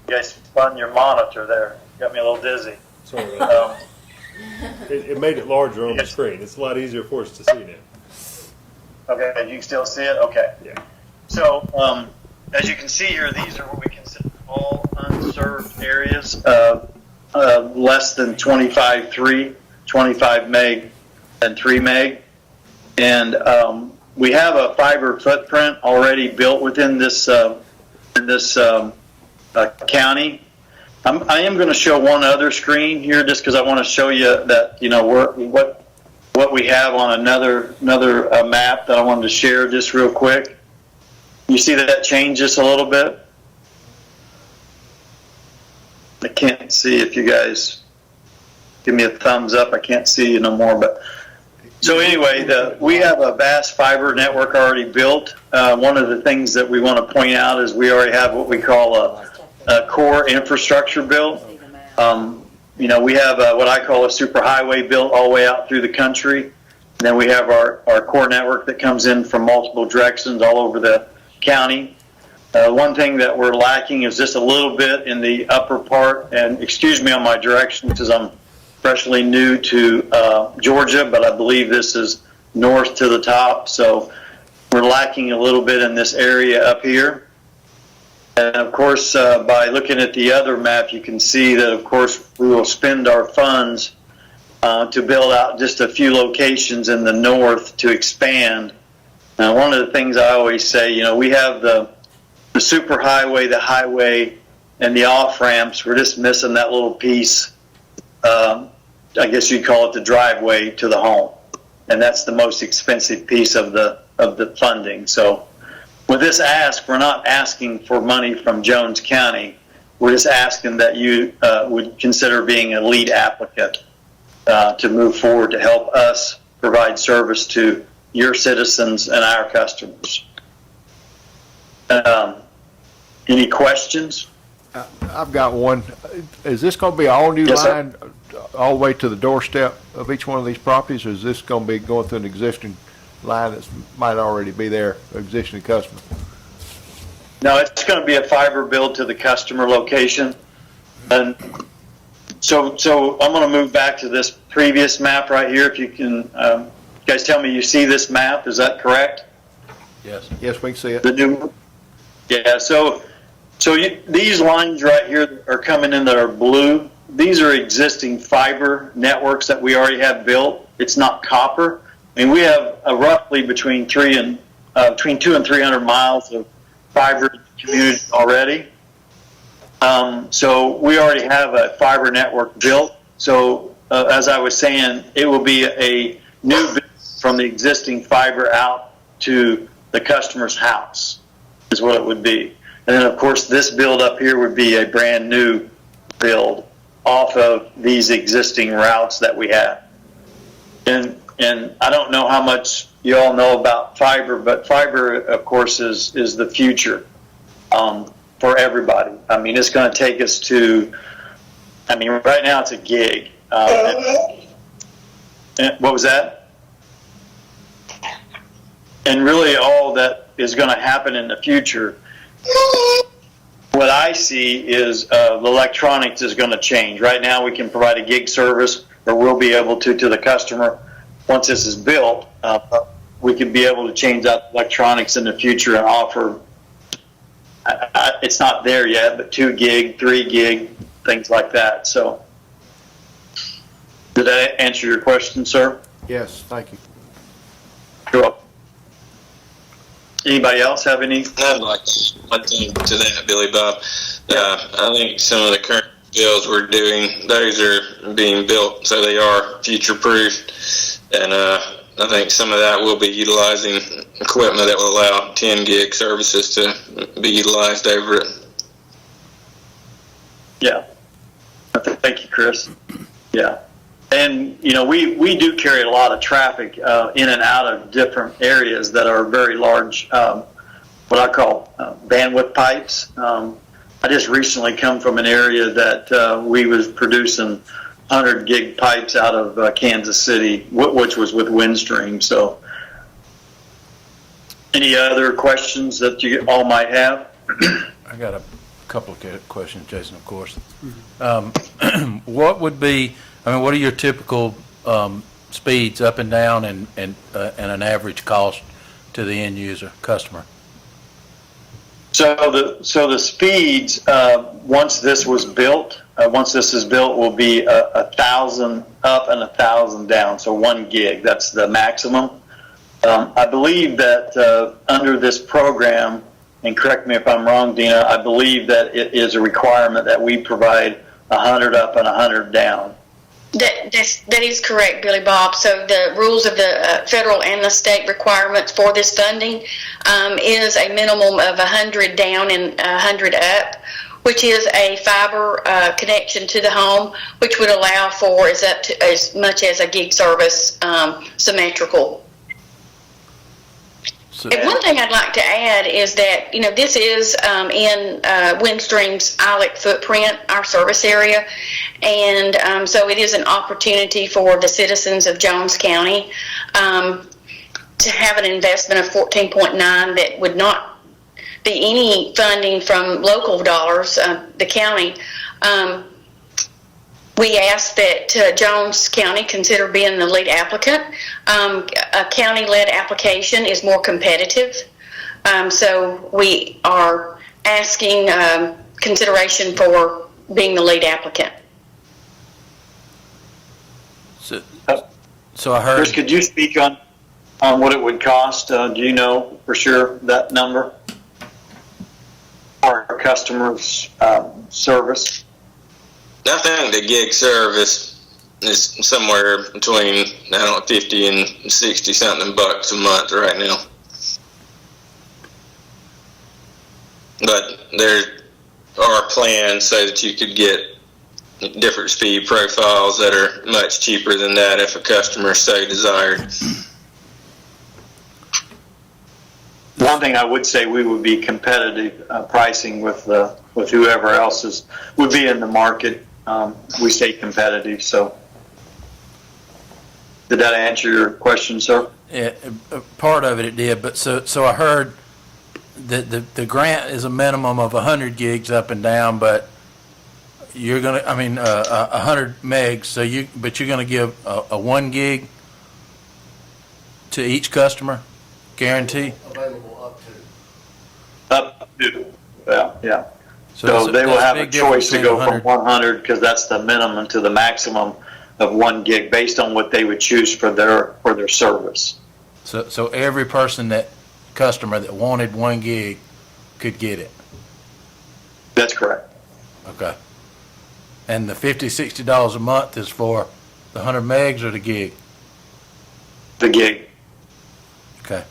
J: guys fund your monitor there. Got me a little dizzy.
I: Sorry about that. It made it larger on the screen. It's a lot easier for us to see now.
J: Okay, you can still see it? Okay.
I: Yeah.
J: So, as you can see here, these are what we consider all unserved areas, less than 25 meg, and 3 meg. And we have a fiber footprint already built within this county. I am going to show one other screen here, just because I want to show you that what we have on another map that I wanted to share just real quick. You see that change just a little bit? I can't see if you guys give me a thumbs up. I can't see you no more, but. So anyway, we have a vast fiber network already built. One of the things that we want to point out is we already have what we call a core infrastructure built. We have what I call a superhighway built all the way out through the country. And then we have our core network that comes in from multiple directions all over the county. One thing that we're lacking is just a little bit in the upper part, and excuse me on my direction because I'm freshly new to Georgia, but I believe this is north to the top, so we're lacking a little bit in this area up here. And of course, by looking at the other map, you can see that, of course, we will spend our funds to build out just a few locations in the north to expand. Now, one of the things I always say, we have the superhighway, the highway, and the off-ramps. We're just missing that little piece. I guess you'd call it the driveway to the home, and that's the most expensive piece of the funding. So with this ask, we're not asking for money from Jones County. We're just asking that you would consider being a lead applicant to move forward to help us provide service to your citizens and our customers. Any questions?
A: I've got one. Is this going to be an all-new
J: Yes, sir.
A: line all the way to the doorstep of each one of these properties, or is this going to be going through an existing line that might already be there, existing customer?
J: No, it's going to be a fiber build to the customer location. And so I'm going to move back to this previous map right here. If you can, you guys tell me you see this map, is that correct?
B: Yes.
A: Yes, we can see it.
J: The new, yeah, so these lines right here are coming in that are blue. These are existing fiber networks that we already have built. It's not copper. I mean, we have roughly between 200 and 300 miles of fiber in the community already. So we already have a fiber network built. So as I was saying, it will be a new build from the existing fiber out to the customer's house, is what it would be. And then, of course, this build up here would be a brand-new build off of these existing routes that we have. And I don't know how much you all know about fiber, but fiber, of course, is the future for everybody. I mean, it's going to take us to, I mean, right now it's a gig. And what was that? And really all that is going to happen in the future, what I see is the electronics is going to change. Right now we can provide a gig service, or we'll be able to the customer. Once this is built, we can be able to change out electronics in the future and offer, it's not there yet, but 2 gig, 3 gig, things like that. So did that answer your question, sir?
A: Yes, thank you.
J: You're welcome. Anybody else have any?
L: I'd like to add to that, Billy Bob. I think some of the current bills we're doing, those are being built so they are future-proofed. And I think some of that will be utilizing equipment that will allow 10 gig services to be utilized over it.
J: Yeah. Thank you, Chris. Yeah. And, you know, we do carry a lot of traffic in and out of different areas that are very large, what I call bandwidth pipes. I just recently come from an area that we was producing 100 gig pipes out of Kansas City, which was with Windstream. So any other questions that you all might have?
B: I got a couple of questions, Jason, of course. What would be, I mean, what are your typical speeds up and down and an average cost to the end user, customer?
J: So the speeds, once this was built, once this is built, will be 1,000 up and 1,000 down. So 1 gig, that's the maximum. I believe that under this program, and correct me if I'm wrong, Dina, I believe that it is a requirement that we provide 100 up and 100 down.
M: That is correct, Billy Bob. So the rules of the federal and the state requirements for this funding is a minimum of 100 down and 100 up, which is a fiber connection to the home, which would allow for as much as a gig service symmetrical. And one thing I'd like to add is that, you know, this is in Windstream's ILEC footprint, our service area, and so it is an opportunity for the citizens of Jones County to have an investment of 14.9 that would not be any funding from local dollars, the county. We ask that Jones County consider being the lead applicant. A county-led application is more competitive, so we are asking consideration for being the lead applicant.
B: So I heard.
J: Chris, could you speak on what it would cost? Do you know for sure that number for our customers' service?
L: I think the gig service is somewhere between, I don't know, 50 and 60 something bucks a month right now. But there are plans so that you could get different speed profiles that are much cheaper than that if a customer so desired.
J: One thing I would say, we would be competitive pricing with whoever else would be in the market. We stay competitive. So did that answer your question, sir?
B: Yeah, part of it did, but so I heard that the grant is a minimum of 100 gigs up and down, but you're gonna, 100 megs. So but you're gonna give a 1 gig to each customer, guarantee.
E: Available up to.
J: Up to, yeah. So
B: that's
J: they will
B: that's
J: have a
B: big difference
J: choice to
B: between
J: go from 100, because that's the minimum, to the maximum of 1 gig based on what they would choose for their service.
B: So every customer that wanted 1 gig could get it.
J: That's correct.
B: Okay. And the $50, $60 a month is for the 100 megs or the gig?
J: The gig.
B: Okay.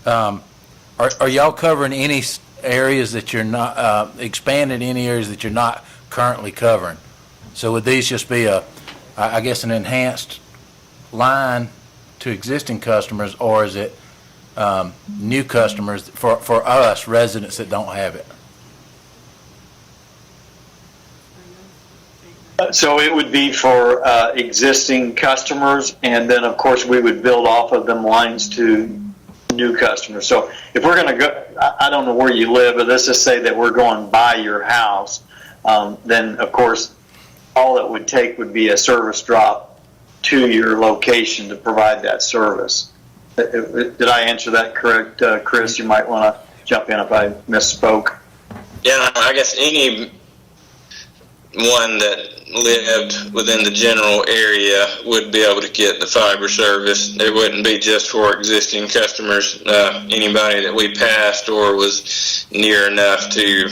B: Are y'all covering any areas that you're not, expanding any areas that you're not currently covering? So would these just be I guess, an enhanced line to existing customers, or is it new customers for us, residents that don't have it?
J: So it would be for existing customers, and then, of course, we would build off of them lines to new customers. So if we're going to go, I don't know where you live, but let's just say that we're going by your house, then, of course, all it would take would be a service drop to your location to provide that service. Did I answer that correct, Chris? You might want to jump in if I misspoke.
L: Yeah, I guess anyone that lived within the general area would be able to get the fiber service. It wouldn't be just for existing customers. Anybody that we passed or was near enough to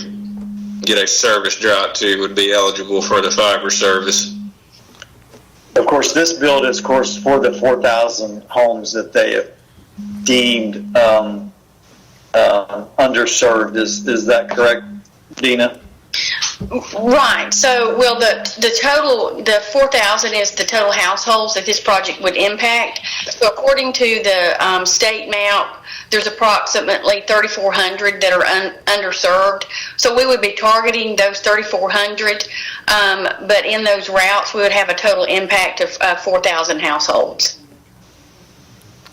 L: get a service drop to would be eligible for the fiber service.
J: Of course, this bill is, of course, for the 4,000 homes that they have deemed underserved. Is that correct, Dina?
M: Right. So, well, the 4,000 is the total households that this project would impact. So, according to the state map, there's approximately 3,400 that are underserved. So, we would be targeting those 3,400, but in those routes, we would have a total impact of 4,000 households.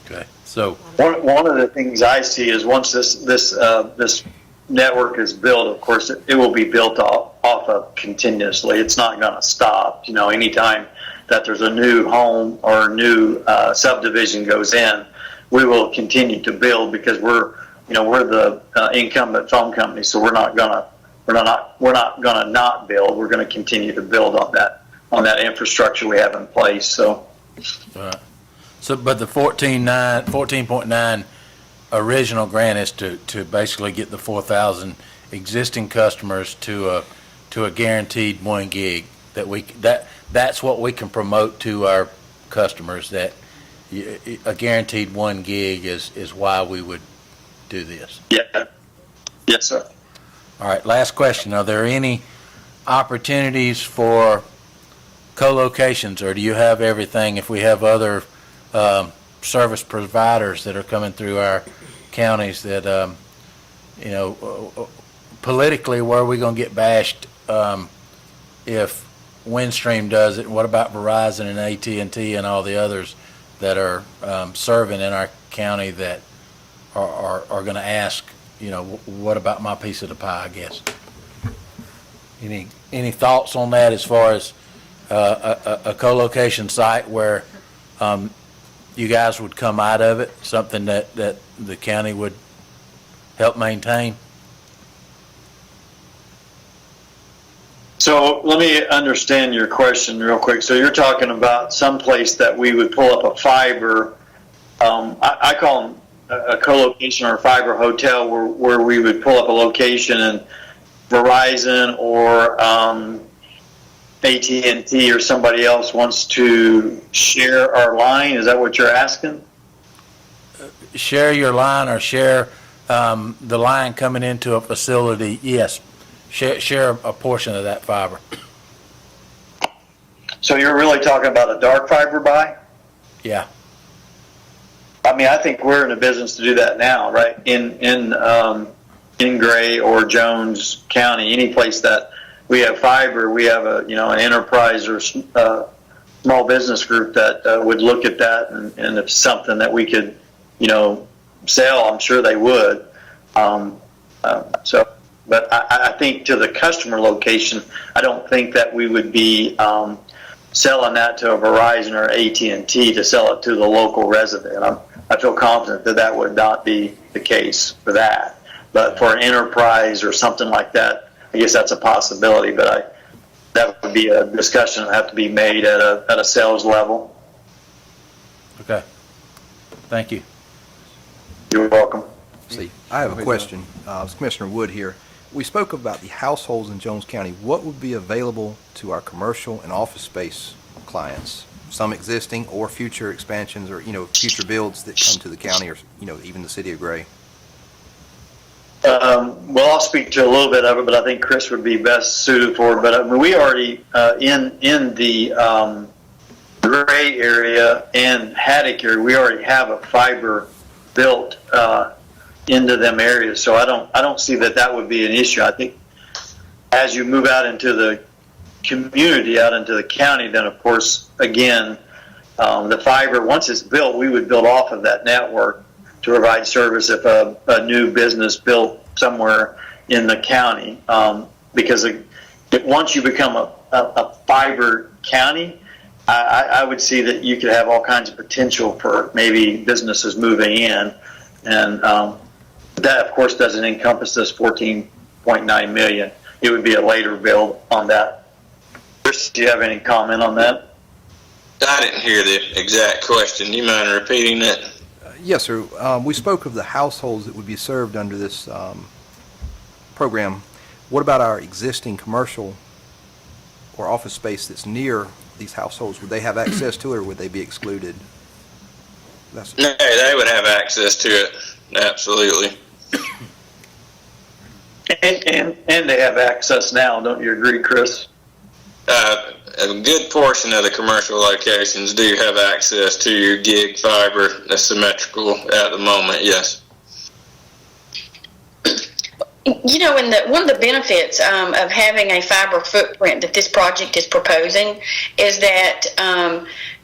B: Okay. So
J: One of the things I see is once this network is built, of course, it will be built off of continuously. It's not going to stop. You know, anytime that there's a new home or a new subdivision goes in, we will continue to build because we're the incumbent phone company, so we're not gonna not build. We're going to continue to build on that infrastructure we have in place. So.
B: But the 14.9 original grant is to basically get the 4,000 existing customers to a guaranteed 1 gig that's what we can promote to our customers, that a guaranteed 1 gig is why we would do this.
J: Yeah. Yes, sir.
B: All right, last question. Are there any opportunities for co-locations, or do you have everything? If we have other service providers that are coming through our counties that, politically, where are we going to get bashed if Windstream does it? What about Verizon and AT&T and all the others that are serving in our county that are going to ask, what about my piece of the pie, I guess? Any thoughts on that as far as a co-location site where you guys would come out of it, something that the county would help maintain?
J: So let me understand your question real quick. So you're talking about some place that we would pull up a fiber, I call them a co-location or a fiber hotel where we would pull up a location and Verizon or AT&T or somebody else wants to share our line. Is that what you're asking?
B: Share your line or share the line coming into a facility, yes. Share a portion of that fiber.
J: So you're really talking about a dark fiber buy?
B: Yeah.
J: I mean, I think we're in a business to do that now, right? In Gray or Jones County, any place that we have fiber, we have an enterprise or small business group that would look at that, and if it's something that we could, sell, I'm sure they would. But I think to the customer location, I don't think that we would be selling that to a Verizon or AT&T to sell it to the local resident. I feel confident that would not be the case for that. But for an enterprise or something like that, I guess that's a possibility. But that would be a discussion that would have to be made at a sales level.
B: Okay. Thank you.
J: You're welcome.
F: See, I have a question. It's Commissioner Wood here. We spoke about the households in Jones County. What would be available to our commercial and office space clients some existing or future expansions or, future builds that come to the county or, even the city of Gray?
J: Well, I'll speak to a little bit of it, but I think Chris would be best suited for it. But I mean, we already, in the Gray area and Haddock area, we already have a fiber built into them areas. So I don't see that would be an issue. I think as you move out into the community, out into the county, then of course, again, the fiber, once it's built, we would build off of that network to provide service if a new business built somewhere in the county. Because once you become a fiber county, I would see that you could have all kinds of potential for maybe businesses moving in. And that, of course, doesn't encompass this 14.9 million. It would be a later build on that. Chris, do you have any comment on that?
L: I didn't hear the exact question. Do you mind repeating it?
F: Yes, sir. We spoke of the households that would be served under this program. What about our existing commercial or office space that's near these households? Would they have access to it, or would they be excluded?
L: No, they would have access to it. Absolutely.
J: And they have access now, don't you agree, Chris?
L: A good portion of the commercial locations do have access to your gig fiber that's symmetrical at the moment, yes.
M: You know, and one of the benefits of having a fiber footprint that this project is proposing is that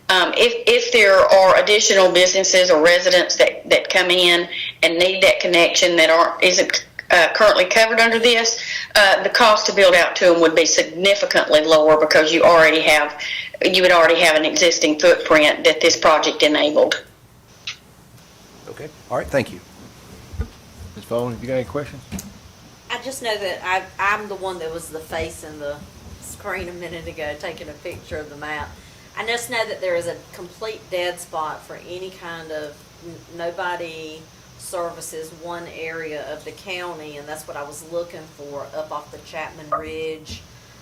M: if there are additional businesses or residents that come in and need that connection that isn't currently covered under this, the cost to build out to them would be significantly lower because you would already have an existing footprint that this project enabled.
F: Okay. All right. Thank you.
A: Ms. Foley, you got any questions?
K: I just know that I'm the one that was the face in the screen a minute ago taking a picture of the map. I just know that there is a complete dead spot for any kind of, nobody services one area of the county, and that's what I was looking for up off the Chapman Ridge,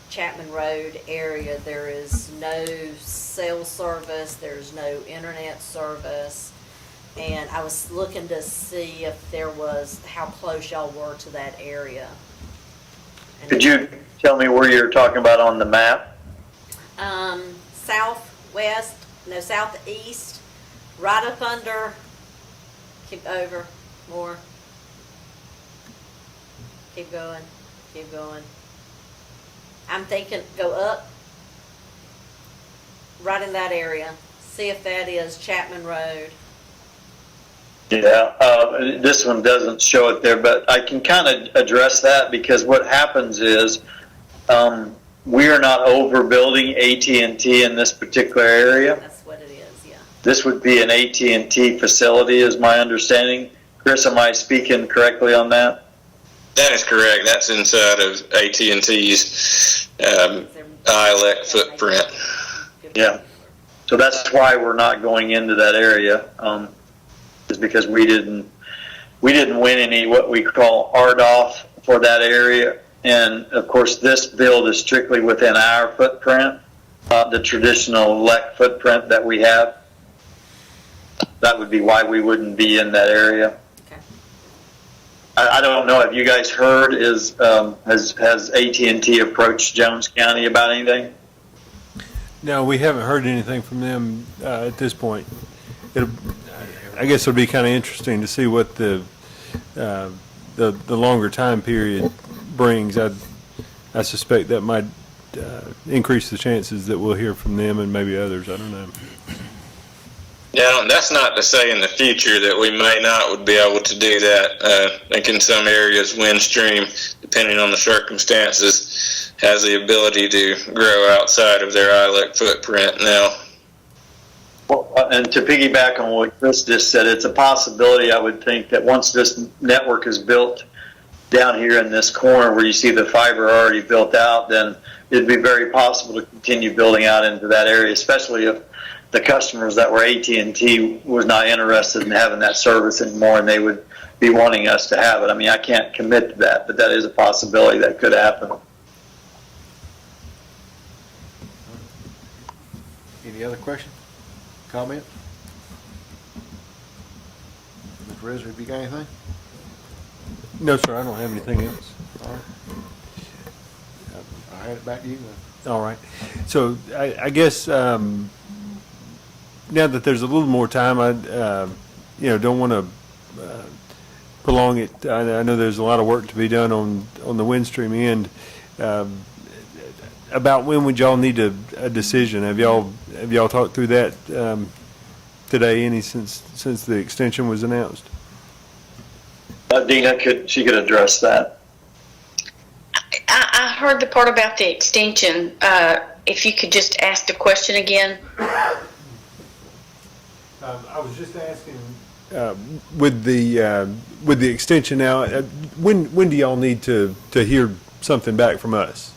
K: Chapman Road area. There is no cell service, there's no internet service, and I was looking to see if there was, how close y'all were to that area. And
J: Could you tell me where you're talking about on the map?
K: Southeast, right up under, keep over, more. Keep going. I'm thinking go up, right in that area. See if that is Chapman Road.
J: Yeah, this one doesn't show it there, but I can kind of address that because what happens is we are not overbuilding AT&T in this particular area.
K: That's what it is, yeah.
J: This would be an AT&T facility is my understanding. Chris, am I speaking correctly on that?
L: That is correct. That's inside of AT&T's ILEC footprint.
J: Yeah. So that's why we're not going into that area, is because we didn't win any what we call RDOF for that area. And of course, this build is strictly within our footprint, the traditional LEC footprint that we have. That would be why we wouldn't be in that area.
K: Okay.
J: I don't know. Have you guys heard? Has AT&T approached Jones County about anything?
I: No, we haven't heard anything from them at this point. I guess it'll be kind of interesting to see what the longer time period brings. I suspect that might increase the chances that we'll hear from them and maybe others. I don't know.
L: Yeah, that's not to say in the future that we may not would be able to do that. I think in some areas, Windstream, depending on the circumstances, has the ability to grow outside of their ILEC footprint now.
J: Well, and to piggyback on what Chris just said, it's a possibility, I would think, that once this network is built down here in this corner where you see the fiber already built out, then it'd be very possible to continue building out into that area, especially if the customers that were AT&T was not interested in having that service anymore and they would be wanting us to have it. I mean, I can't commit to that, but that is a possibility that could happen.
A: Any Any other question, comment? Mr. Ritter, have you got anything?
I: No, sir, I don't have anything else.
A: All right. I'll hand it back to you.
I: All right. So I guess now that there's a little more time, I don't want to prolong it. I know there's a lot of work to be done on the Windstream end. About when would y'all need a decision? Have y'all talked through that today? Since the extension was announced?
J: Dina she could address that.
M: I heard the part about the extension. If you could just ask the question again.
I: I was just asking with the extension now. When do y'all need to hear something back from us?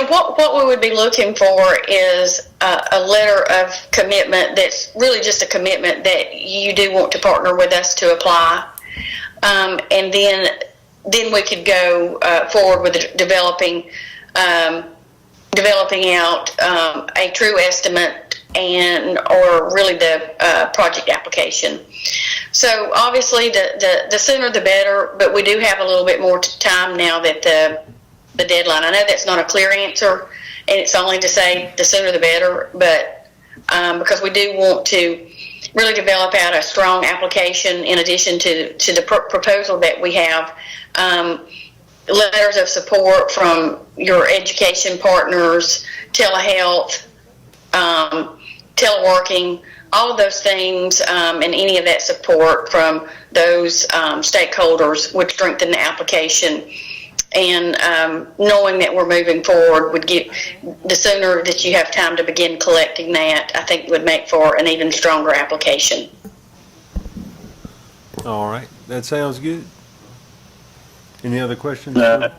M: What we would be looking for is a letter of commitment that's really just a commitment that you do want to partner with us to apply. And then we could go forward with developing out a true estimate or really the project application. So obviously the sooner the better, but we do have a little bit more time now that the deadline. I know that's not a clear answer, and it's only to say the sooner the better, but because we do want to really develop out a strong application in addition to the proposal that we have. Letters of support from your education partners, telehealth, teleworking, all of those things, and any of that support from those stakeholders would strengthen the application. And knowing that we're moving forward would get, the sooner that you have time to begin collecting that, I think would make for an even stronger application.
I: All right, that sounds good. Any other questions?
A: I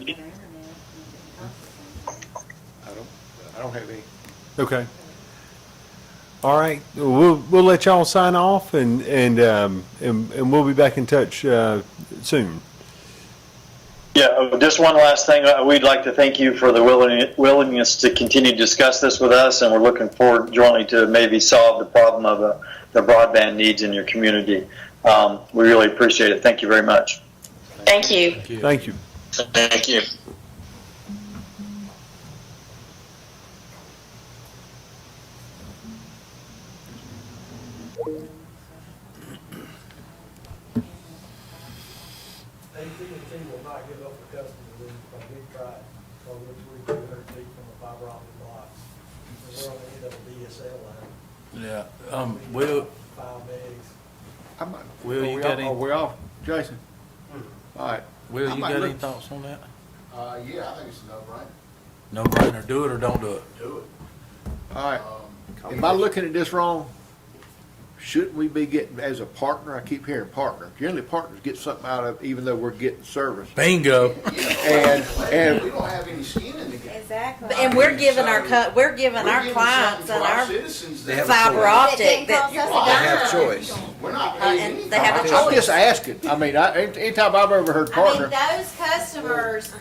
A: don't have any.
I: Okay. All right, we'll let y'all sign off and we'll be back in touch soon.
J: Yeah, just one last thing. We'd like to thank you for the willingness to continue to discuss this with us, and we're looking forward jointly to maybe solve the problem of the broadband needs in your community. We really appreciate it. Thank you very much.
M: Thank you.
I: Thank you.
L: Thank you.
E: AT&T will not give up the customer. We've tried, so which we're 200 feet from the fiber optic box. And we're on the end of a DSL line.
B: Yeah, Will,
E: 5 megs.
B: Will, you got any?
A: Are we off, Jason? All right.
B: Will,
A: I
B: you
A: might
B: got
A: look-
B: any thoughts on that?
N: Yeah, I think it's a no-brainer.
B: No brainer, do it or don't do it.
N: Do it.
A: All right. Am I looking at this wrong? Shouldn't we be getting, as a partner, I keep hearing partner, generally partners get something out of, even though we're getting service.
B: Bingo.
A: And
N: We don't have any skin in the game.
C: Exactly.
K: And we're giving our clients
N: We're
K: and
N: giving
K: our
N: something to our citizens that
K: fiber optic that,
F: They have choice.
N: we're not paying
K: and
N: anything.
K: they have a
A: I'm
K: choice.
A: just asking. I mean, anytime I've ever heard
C: I
A: partner,
C: mean, those customers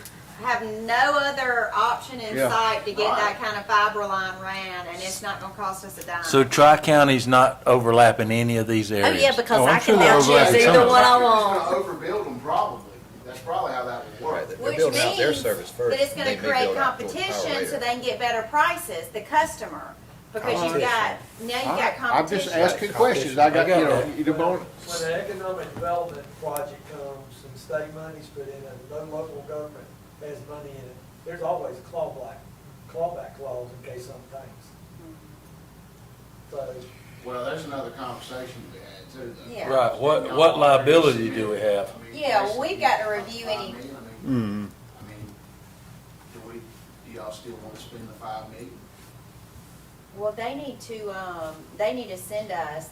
C: have no other option in
A: Yeah.
C: sight to get that kind of fiber line ran, and it's not gonna cost us a dime.
B: So Tri-County's not overlapping any of these
K: Oh,
B: areas?
K: yeah, because
B: Oh, I'm
K: I can
B: sure they're
K: now choose
B: overlapping
K: either
B: some.
K: one I
N: We're
K: want.
N: gonna overbuild them probably. That's probably how that would work.
F: They're
C: Which
F: building out their
C: means
F: service first.
C: that it's gonna
F: and they may
C: create
F: build out towards the power
C: competition
F: later.
C: so they can get better prices, the customer. Because you've got, now you've got
A: I'm just
C: competition.
A: asking questions. I got,
B: I got
A: you know,
B: that.
A: you don't,
E: When the economic development project comes and state money's put in and no local government has money in it, there's always a clawback clause in case something tanks. So,
N: Well, there's another conversation to be had too, though.
C: Yeah.
B: Right, what liability do we have?
N: I mean,
C: Yeah, well,
N: basically,
C: we've got to review any,
N: 5 million, I mean, do y'all still want to spend the 5 million?
C: well, they need to send us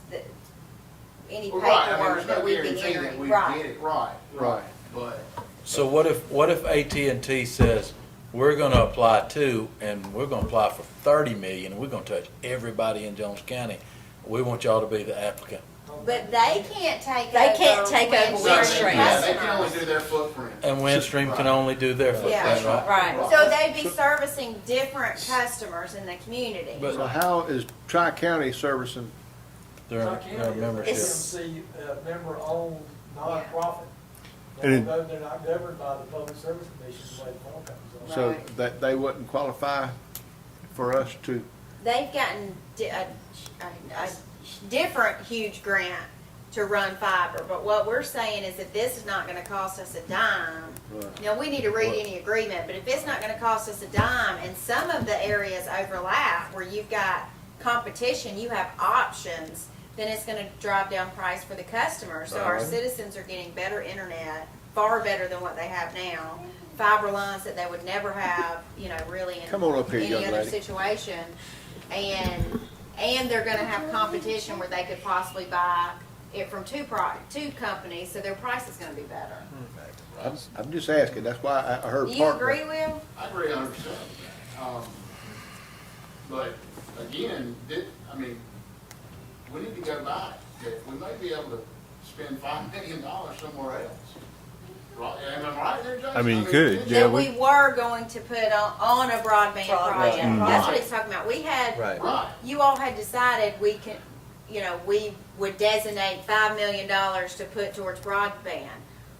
C: any
N: Well, right, I mean,
C: paperwork
N: there's
C: that
N: no
C: we'd be
N: guarantee that
C: entering,
N: we
C: right.
N: get it right.
A: Right.
N: But
B: So what if AT&T says, we're gonna apply to, and we're gonna apply for 30 million, and we're gonna touch everybody in Jones County. We want y'all to be the applicant.
C: But they can't take
K: They
C: over.
K: can't take over
C: Windstream
K: Windstream.
N: Yeah, they can only
C: customers.
N: do their footprint.
B: And Windstream can only do their
C: Yeah.
B: footprint, right?
K: Right.
C: So they'd be servicing different customers in the community.
B: But-
A: So how is Tri-County servicing?
B: Their
E: Tri-County
B: membership.
E: is a CMC, member-owned nonprofit.
I: And
E: They're not governed by the Public Service Commission the way the phone companies are.
A: So
C: Right.
A: that they wouldn't qualify for us to,
C: They've gotten a different huge grant to run fiber, but what we're saying is that this is not gonna cost us a dime. You know, we need to read any agreement, but if it's not gonna cost us a dime, and some of the areas overlap where you've got competition, you have options, then it's gonna drive down price for the customer. So our
A: Right.
C: citizens are getting better internet, far better than what they have now. Fiber lines that they would never have, you know, really in
A: Come on up here,
C: any
A: young
C: other
A: lady.
C: situation. And they're gonna have competition where they could possibly buy it from two companies, so their price is gonna be better.
A: I'm just asking, that's why I heard
C: Do you
A: partner.
C: agree, Will?
N: I agree 100%. But again, we need to go back. We may be able to spend $5 million somewhere else. Right, am I right there, Jason?
I: I mean, you could, yeah.
C: That we were going to put on a broadband project.
K: Broadband.
C: That's what he's talking about. We had,
N: Right.
C: you all had decided we can, you know, we would designate $5 million to put towards broadband.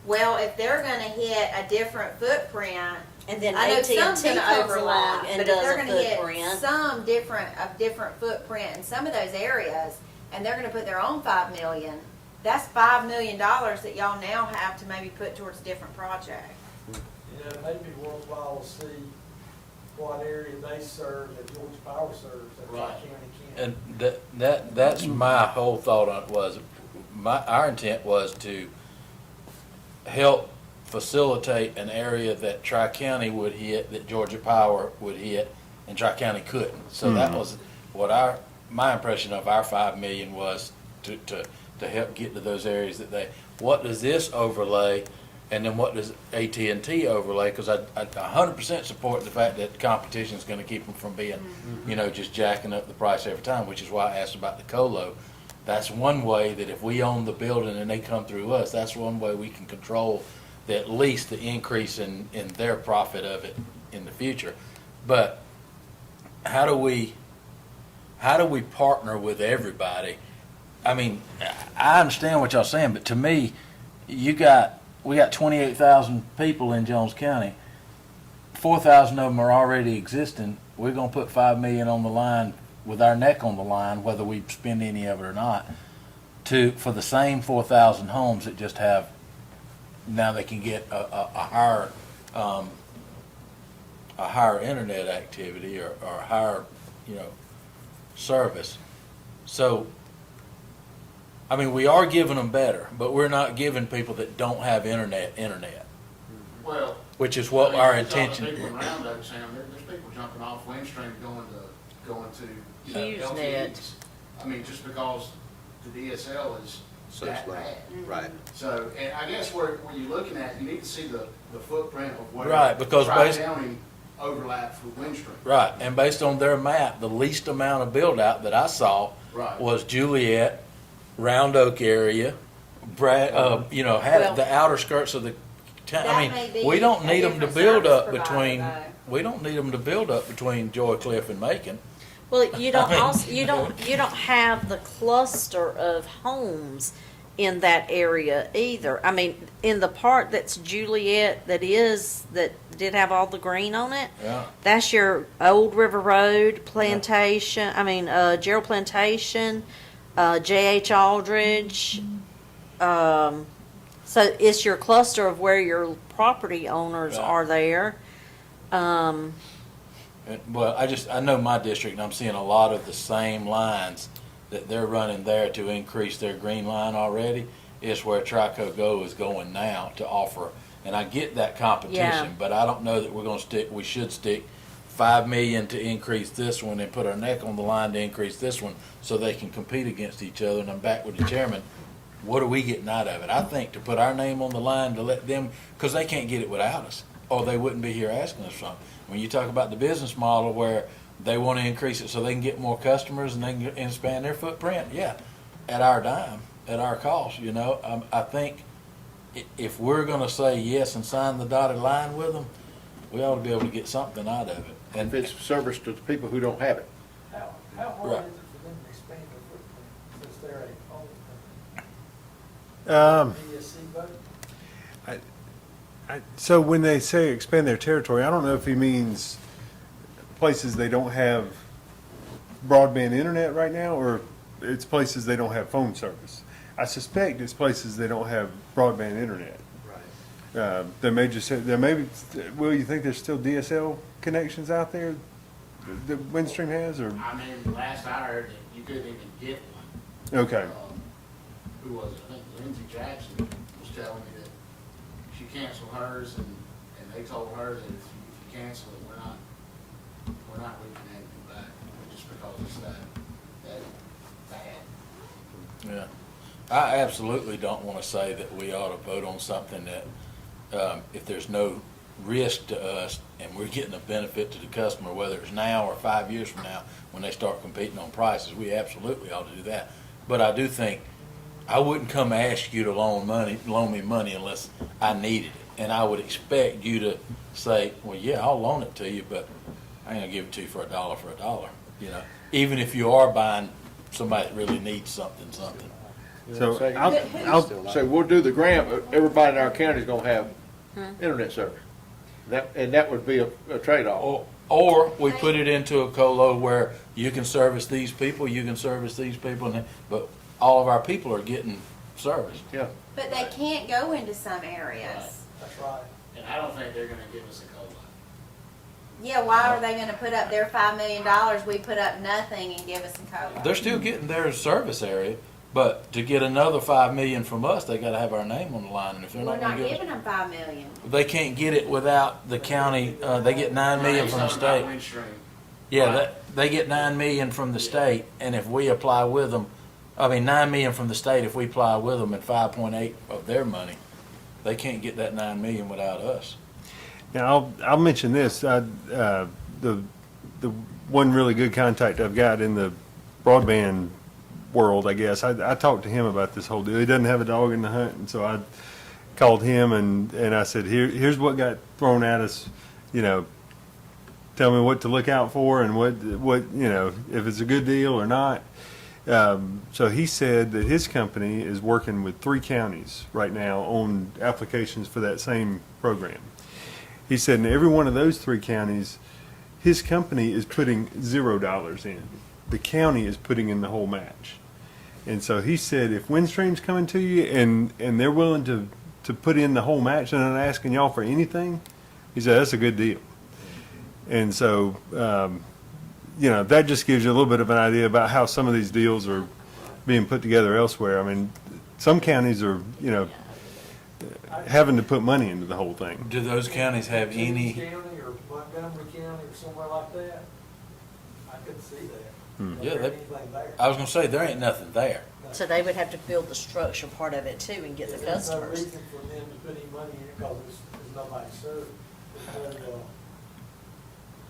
C: Well, if they're gonna hit a different footprint,
K: And then
C: I know
K: AT&T
C: some's gonna
K: comes
C: overlap,
K: along and
C: but if
K: does
C: they're
K: a
C: gonna hit
K: footprint.
C: some different footprint in some of those areas, and they're gonna put their own $5 million, that's $5 million that y'all now have to maybe put towards a different project.
E: You know, it may be worthwhile to see what area they serve that Georgia Power serves that
N: Right.
E: Tri-County can't.
B: And that's my whole thought on it was, our intent was to help facilitate an area that Tri-County would hit, that Georgia Power would hit, and Tri-County couldn't. So that was what my impression of our 5 million was to help get to those areas that what does this overlay, and then what does AT&T overlay? Because I 100% support the fact that competition is going to keep them from being, you know, just jacking up the price every time, which is why I asked about the colo. That's one way that if we own the building and they come through us, that's one way we can control at least the increase in their profit of it in the future. But how do we partner with everybody? I mean, I understand what y'all saying, but to me, we got 28,000 people in Jones County. 4,000 of them are already existing. We're gonna put 5 million on the line with our neck on the line, whether we spend any of it or not, for the same 4,000 homes that just have, now they can get a higher internet activity or a higher, you know, service. So, I mean, we are giving them better, but we're not giving people that don't have internet,
N: Well.
B: which is what our intention.
N: People in Round Oak, Sam, there's people jumping off Windstream going to, you know,
K: HughesNet.
N: LTEs. I mean, just because the DSL is that bad.
F: Right.
N: So, and I guess where you're looking at, you need to see the footprint of where.
B: Right, because
N: Tri-County overlaps with Windstream.
B: Right, and based on their map, the least amount of build out that I saw
N: Right.
B: was Juliet, Round Oak area, you know, had
C: Well,
B: the outer skirts of the town. I
C: that may
B: mean,
C: be
B: we don't
C: a
B: need them to
C: different
B: build
C: service
B: up
C: provider,
B: between,
C: though.
B: we don't need them to build up between Joy Cliff and Macon.
K: Well, you don't
B: I mean,
K: also, you don't have the cluster of homes in that area either. I mean, in the part that's Juliet, that did have all the green on it,
B: Yeah.
K: that's your Old River Road, Plantation, Gerald Plantation, J.H. Aldridge. So it's your cluster of where your property owners
B: Right.
K: are there.
B: Well, I know my district, and I'm seeing a lot of the same lines that they're running there to increase their green line already, is where Trico Go is going now to offer. And I get that
K: Yeah.
B: competition, but I don't know that we should stick 5 million to increase this one and put our neck on the line to increase this one so they can compete against each other. And I'm back with the chairman. What are we getting out of it? I think to put our name on the line to let them, because they can't get it without us, or they wouldn't be here asking us something. When you talk about the business model where they want to increase it so they can get more customers and they can expand their footprint, yeah, at our dime. at our cost, you know? I think if we're gonna say yes and sign the dotted line with them, we ought to be able to get something out of it.
A: And if it's service to the people who don't have it.
E: How hard
B: Right.
E: is it for them to expand their footprint since they're a home DSC vote?
I: So when they say expand their territory, I don't know if he means places they don't have broadband internet right now, or it's places they don't have phone service. I suspect it's places they don't have broadband internet.
E: Right.
I: They may just, there may be, Will, you think there's still DSL connections out there that Windstream has, or?
N: I mean, last I heard, that you couldn't even get one.
I: Okay.
N: Who was it? I think Lindsey Jackson was telling me that she canceled hers, and they told her that if you cancel it, we're not reconnecting back, just because it's that bad.
B: Yeah. I absolutely don't wanna say that we ought to vote on something that, if there's no risk to us and we're getting a benefit to the customer, whether it's now or 5 years from now, when they start competing on prices, we absolutely ought to do that. But I do think, I wouldn't come ask you to loan me money unless I needed it. And I would expect you to say, well, yeah, I'll loan it to you, but I ain't gonna give it to you for a dollar, you know? Even if you are buying somebody that really needs something.
I: So
A: Say-
I: I'll,
A: So we'll do the grant, but everybody in our county is gonna have internet service. That would be a trade-off.
B: Or we put it into a colo where you can service these people, but all of our people are getting service.
A: Yeah.
C: But they can't go into some areas.
E: That's right.
N: And I don't think they're gonna give us a COLA.
C: Yeah, why are they gonna put up their $5 million, we put up nothing and give us a COLA?
B: They're still getting their service area, but to get another 5 million from us, they gotta have our name on the line, and if they're
C: We're
B: not gonna
C: not
B: give
C: giving
B: us,
C: them $5 million.
B: they can't get it without the county, they get 9 million from the state.
N: Windstream.
B: Yeah, they get 9 million from the state, and if we apply with them, 9 million from the state, if we apply with them at 5.8 of their money, they can't get that 9 million without us.
I: now I'll mention this, the one really good contact I've got in the broadband world, I guess, I talked to him about this whole deal. He doesn't have a dog in the hunt, and so I called him and I said, here's what got thrown at us, you know, tell me what to look out for and what, you know, if it's a good deal or not. So he said that his company is working with 3 counties right now on applications for that same program. He said in every one of those 3 counties, his company is putting $0 in. The county is putting in the whole match. And so he said, if Windstream's coming to you and they're willing to put in the whole match and not asking y'all for anything, he said, that's a good deal. And so, you know, that just gives you a little bit of an idea about how some of these deals are being put together elsewhere. I mean, some counties are, you know, having to put money into the whole thing.
B: Do those counties have
E: James
B: any,
E: County or Montgomery County or somewhere like that, I couldn't see that.
B: Yeah,
E: There
B: they-
E: anything there.
B: I was gonna say, there ain't nothing there.
K: So they would have to build the structure part of it too and get the
E: There's no
K: customers.
E: reason for them to put any money in it because there's nobody served.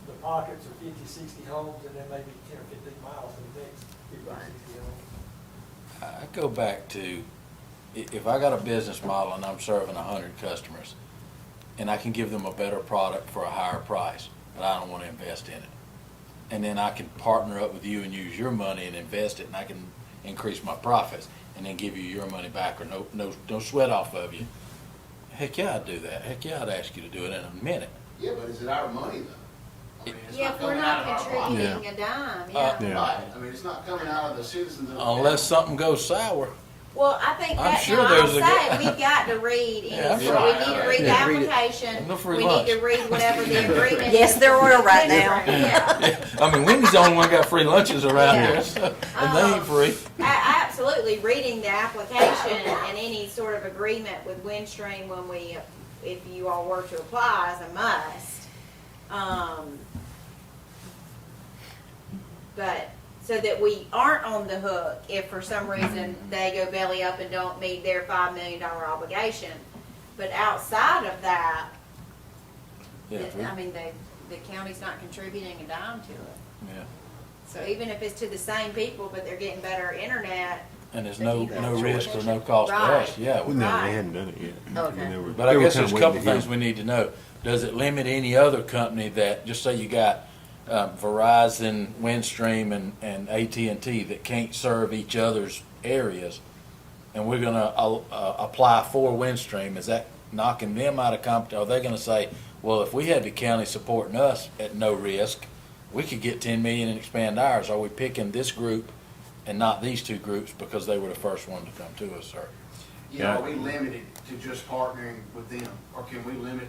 E: The pockets are 50, 60 homes and then maybe 10 or 15 miles in the next 50 or 60 homes.
B: I go back to, if I got a business model and I'm serving 100 customers, and I can give them a better product for a higher price, but I don't wanna invest in it. And then I can partner up with you and use your money and invest it, and I can increase my profits, and then give you your money back, or no sweat off of you. Heck yeah, I'd do that. Heck yeah, I'd ask you to do it in a minute.
N: Yeah, but is it our money though? I mean, it's
C: Yeah, if we're
N: coming out
C: not
N: of our pocket.
C: contributing a dime,
B: Uh,
C: yeah.
I: Yeah.
N: Right, I mean, it's not coming out of the citizens of the
B: Unless
N: county.
B: something goes sour.
C: Well, I think
B: I'm
C: that,
B: sure
C: now I'll
B: there's a
C: say,
B: good-
C: we've got to read
B: Yeah,
C: any,
B: I'm
C: so
B: sure.
C: we need to read the
F: Yeah, read it.
C: application.
B: No free
C: We
B: lunch.
C: need to read whatever the agreement is.
K: Yes, there are right now.
C: Yeah.
B: I mean, Wendy's the only one got free lunches around
C: Yeah.
B: here, so, and they ain't free.
C: Absolutely, reading the application and any sort of agreement with Windstream when if you all were to apply is a must. But, so that we aren't on the hook if for some reason they go belly up and don't meet their $5 million obligation. But outside of that,
B: Yeah, if we-
C: I mean, the county's not contributing a dime to it.
B: yeah.
C: So even if it's to the same people, but they're getting better internet,
B: and there's no risk or no cost to us, yeah.
I: Well, no, they hadn't done it yet.
K: Okay.
I: And they were-
B: But I
I: they were
B: guess
I: kinda
B: there's a couple
I: waiting to hear.
B: things we need to know. Does it limit any other company that, just say you got Verizon, Windstream, and AT&T that can't serve each other's areas, and we're gonna apply for Windstream, is that knocking them out of competition? Are they gonna say, well, if we had the county supporting us at no risk, we could get 10 million and expand ours? Are we picking this group and not these two groups because they were the first one to come to us, sir?
N: You know, are we limited to just partnering with them, or can we limit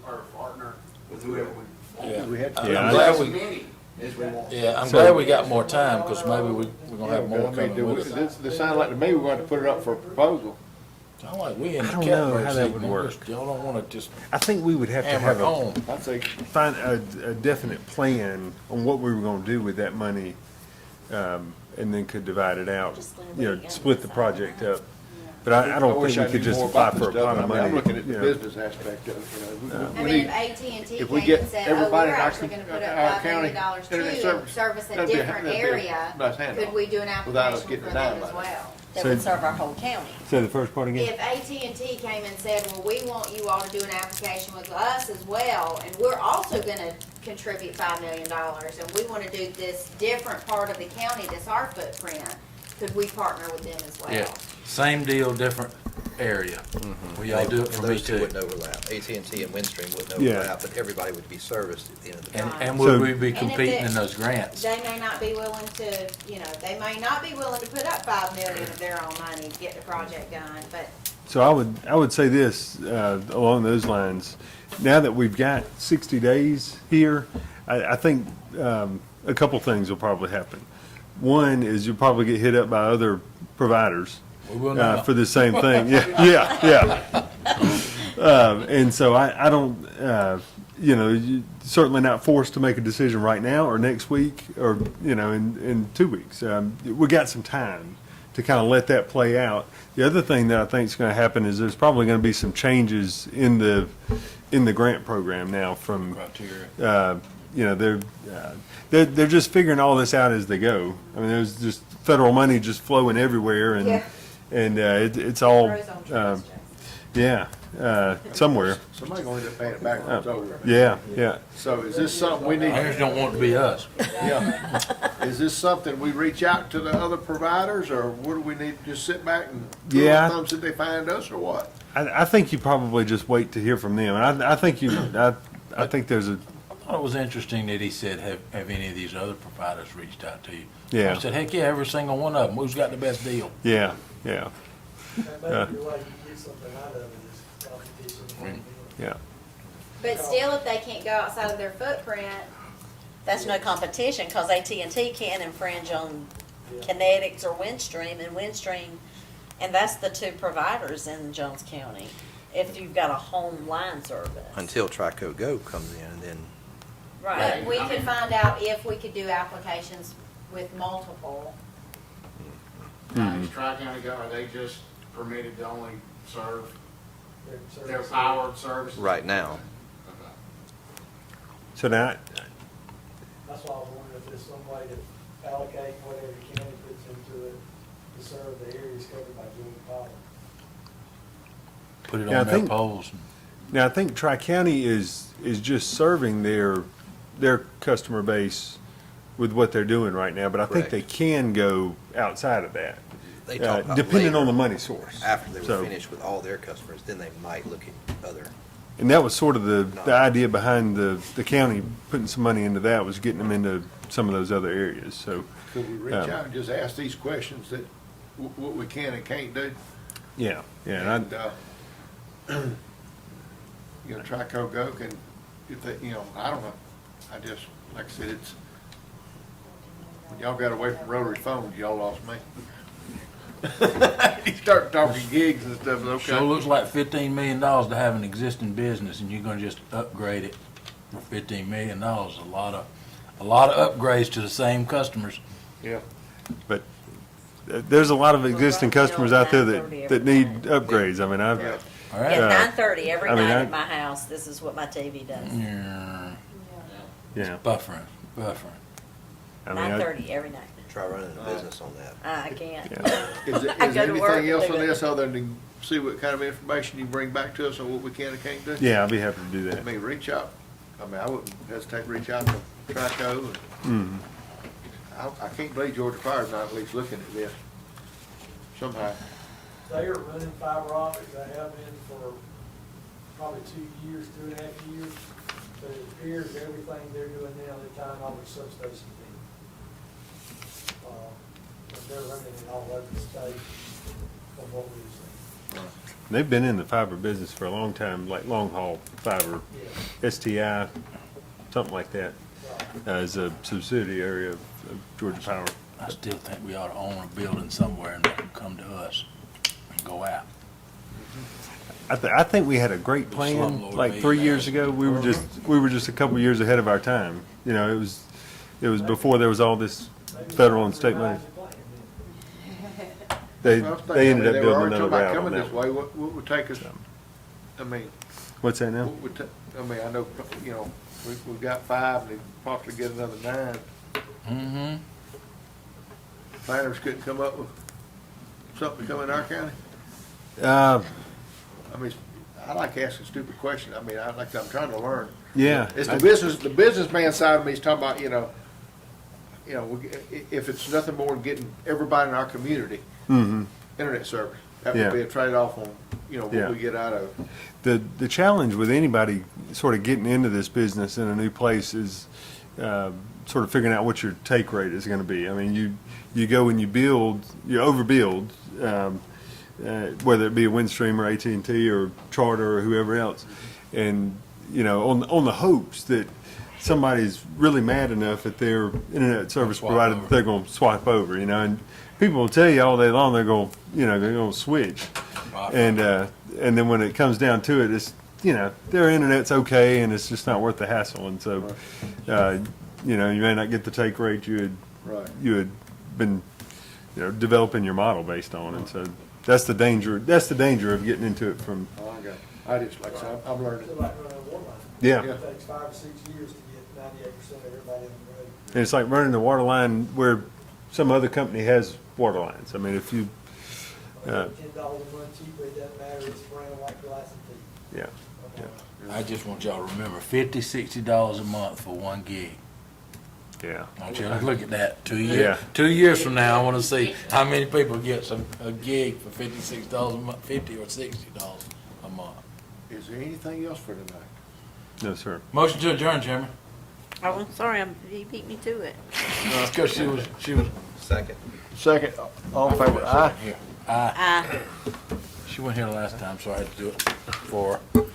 N: our partner with whoever we want?
B: Yeah.
A: We had to-
B: I'm
I: Yeah,
B: glad
N: As
B: we,
N: many as we want.
B: yeah, I'm glad we got more time, because maybe we're gonna have more
A: I mean,
B: coming with us.
A: this sounds like to me we're going to put it up for proposal.
B: Sound like we in the
I: I don't know
B: catbird
I: how that
B: seat,
I: would
B: man.
I: work.
B: Y'all don't wanna just
I: I think we would have to
B: hammer
I: have
B: it home.
A: I think
I: find a definite plan on what we were gonna do with that money, and then could divide it out,
K: Just gonna
I: you know,
K: be
I: split the project up. But I don't
A: wish
I: think
A: I
I: we could
A: knew
I: just
A: more
I: apply
A: about
I: for a
A: this stuff.
I: pot of
A: I mean,
I: money.
A: I'm looking at the
I: you know.
A: business aspect of it, you know.
C: I
A: We
C: mean,
A: need-
C: if AT&T
A: if we
C: came
A: get
C: and said, oh,
A: everybody
C: we're
A: in our
C: actually gonna put
A: our
C: up $5
A: county
C: million too
A: internet
C: and
A: service,
C: service a
A: that'd be a-
C: different
A: that'd be a
C: area,
A: nice handoff
C: could we do an
A: without us
C: application
A: getting
C: for
A: a
C: them
A: dime
C: as
A: out of it.
C: well?
K: That
I: So-
K: would serve our whole county.
I: Say the first part again?
C: If AT&T came and said, well, we want you all to do an application with us as well, and we're also gonna contribute $5 million, and we wanna do this different part of the county that's our footprint, could we partner with them as well?
B: Yeah, same deal, different area. Will y'all do it for me
F: Those two
B: too?
F: wouldn't overlap. AT&T and Windstream wouldn't
I: Yeah.
F: overlap, but everybody would be serviced at the end of the day.
B: And
I: So-
B: would we be
C: And if
B: competing
C: they-
B: in those grants?
C: They may not be willing to, you know, they may not be willing to put up $5 million of their own money to get the project done, but
I: So I would say this, along those lines, now that we've got 60 days here, I think, a couple things will probably happen. One is you'll probably get hit up by other providers,
B: We will now.
I: for the same thing. Yeah. And so I don't, you know, certainly not forced to make a decision right now or next week or, you know, in 2 weeks. We got some time to kind of let that play out. The other thing that I think is going to happen is there's probably going to be some changes in the grant program now from,
B: Criteria.
I: you know, they're just figuring all this out as they go. I mean, there's just federal money just flowing everywhere and,
C: Yeah.
I: and it's all,
C: Grows on trees,
I: yeah, somewhere.
A: Somebody's going to end up paying it back when it's over.
I: Yeah.
A: So is this something we need?
B: I just don't want it to be us.
A: Yeah. Is this something we reach out to the other providers, or what do we need to just sit back and twiddle
I: Yeah.
A: our thumbs that they find us, or what?
I: I think you probably just wait to hear from them. And I think I think there's a,
B: I thought it was interesting that he said, have any of these other providers reached out to you?
I: Yeah.
B: I said, heck yeah, every single one of them. Who's got the best deal?
I: yeah.
E: And maybe you're right, you get something out of it, is competition.
I: Yeah.
C: but still, if they can't go outside of their footprint,
K: That's no competition, because AT&T can't infringe on Kinetics or Windstream, and that's the two providers in Jones County, if you've got a home line service.
F: Until Trico Go comes in, and then
C: but
K: Right.
C: we could find out if we could do applications with multiple.
N: Is Tri-County Go, are they just permitted to only serve
E: Their
N: their
E: service.
N: powered services?
F: right now.
N: Okay.
I: So now,
E: That's why I was wondering if there's some way to allocate whatever the county puts into it to serve the areas covered by joint power.
B: Put it
I: Yeah, I
B: on their
I: think-
B: poles.
I: Now, I think Tri-County is just serving their customer base with what they're doing right now, but I think
F: Correct.
I: they can go outside of that,
F: They talk about
I: depending on
F: later,
I: the money source.
F: after they
I: So-
F: were finished with all their customers, then they might look at other.
I: And that was sort of the idea behind the county putting some money into that, was getting them into some of those other areas, so,
A: Could we reach out and just ask these questions that, what we can and can't do?
I: yeah.
A: And, you know, Trico Go can, if they, you know, I don't know. I just, like I said, it's, when y'all got away from rotary phones, y'all lost me. You start talking gigs and stuff, it's
B: Sure
A: okay.
B: looks like $15 million to have an existing business, and you're gonna just upgrade it for $15 million. A lot of upgrades to the same customers.
A: Yeah.
I: But there's a lot of existing
K: right now,
I: customers out there
K: 9:30
I: that need upgrades. I mean, I've,
A: Yeah.
B: All right?
K: At 9:30 every
I: I mean,
K: night
I: I-
K: at my house, this is what my TV does.
B: Yeah,
I: yeah,
B: buffering.
I: I mean,
K: 9:30 every night.
F: Try running a business on that.
K: I can't.
A: Is there
K: I go to work
A: anything else
K: and
A: on
K: do it.
A: this other than see what kind of information you bring back to us on what we can and can't do?
I: Yeah, I'll be happy to do
A: I
I: that.
A: mean, reach out. I mean, I wouldn't hesitate to reach out to Traco. And I can't believe Georgia Fire's not at least looking at this somehow.
E: They are running fiber optics, they have been for probably 2 years, 2.5 years. But it appears everything they're doing now, they're tying all their substations in. And they're running it all over the state from what we've seen.
I: They've been in the fiber business for a long time, like long haul fiber,
E: Yeah,
I: STI, something like that,
E: right.
I: as a subsidiary of Georgia Power.
B: I still think we ought to own a building somewhere and let them come to us and go out.
I: I think we had a great plan,
B: Slumlord
I: like 3 years
B: millionaires.
I: ago. We were just a couple years ahead of our time. You know, it was before there was all this federal and state money. They
A: Well, I was thinking,
I: they ended
A: I
I: up
A: mean, they were
I: building
A: already
I: another
A: talking about
I: route on
A: coming
I: that
A: this
I: one.
A: way. What would take us, I mean,
I: What's that now?
A: what would I mean, I know, you know, we've got 5 and they possibly get another 9.
B: Mm-hmm.
A: Planners couldn't come up with something to come in our county? I mean, I like asking stupid questions. I mean, I'm trying to learn.
I: Yeah.
A: It's the businessman side of me is talking about, you know, if it's nothing more than getting everybody in our community
I: Mm-hmm.
A: internet service. That
I: Yeah.
A: would be a trade-off on, you know,
I: Yeah.
A: what we get out of it.
I: The challenge with anybody sort of getting into this business in a new place is sort of figuring out what your take rate is going to be. I mean, you go and you overbuild, whether it be a Windstream or AT&T or Charter or whoever else, and you know, on the hopes that somebody's really mad enough at their internet service
B: Swipe
I: provider
B: over.
I: that they're going to swipe over. You know, and people will tell you all day long they're going to switch.
B: Right.
I: And then when it comes down to it, it's, you know, their internet's okay and it's just not worth the hassle. And so, you know, you may not get the take rate
A: Right.
I: you had been, you know, developing your model based on. And so that's the danger of getting into it from,
A: Oh, I got it. I just, like I said, I'm learning.
E: It's like running a water line.
I: yeah.
A: Yeah.
E: It takes 5 or 6 years to get 98% of everybody on the road.
I: And it's like running the water line where some other company has water lines. I mean, if you,
E: $10 a month cheaper, it doesn't matter, it's brand like glass and
I: yeah.
E: tea.
B: I just want y'all to remember, $50-$60 a month for 1 gig.
I: Yeah.
B: I want you to look at that. 2
I: Yeah.
B: years. 2 years from now, I want to see how many people get a gig for $56 a month, $50 or $60 a month.
A: Is there anything else for tonight?
I: No, sir.
B: Motion to adjourn, Chairman.
K: Oh, I'm sorry, he beat me to it.
B: It's because she was.
F: Second.
A: Second, all in favor, aye?
B: Here. Aye. She wasn't here last time, so I had to do it for her.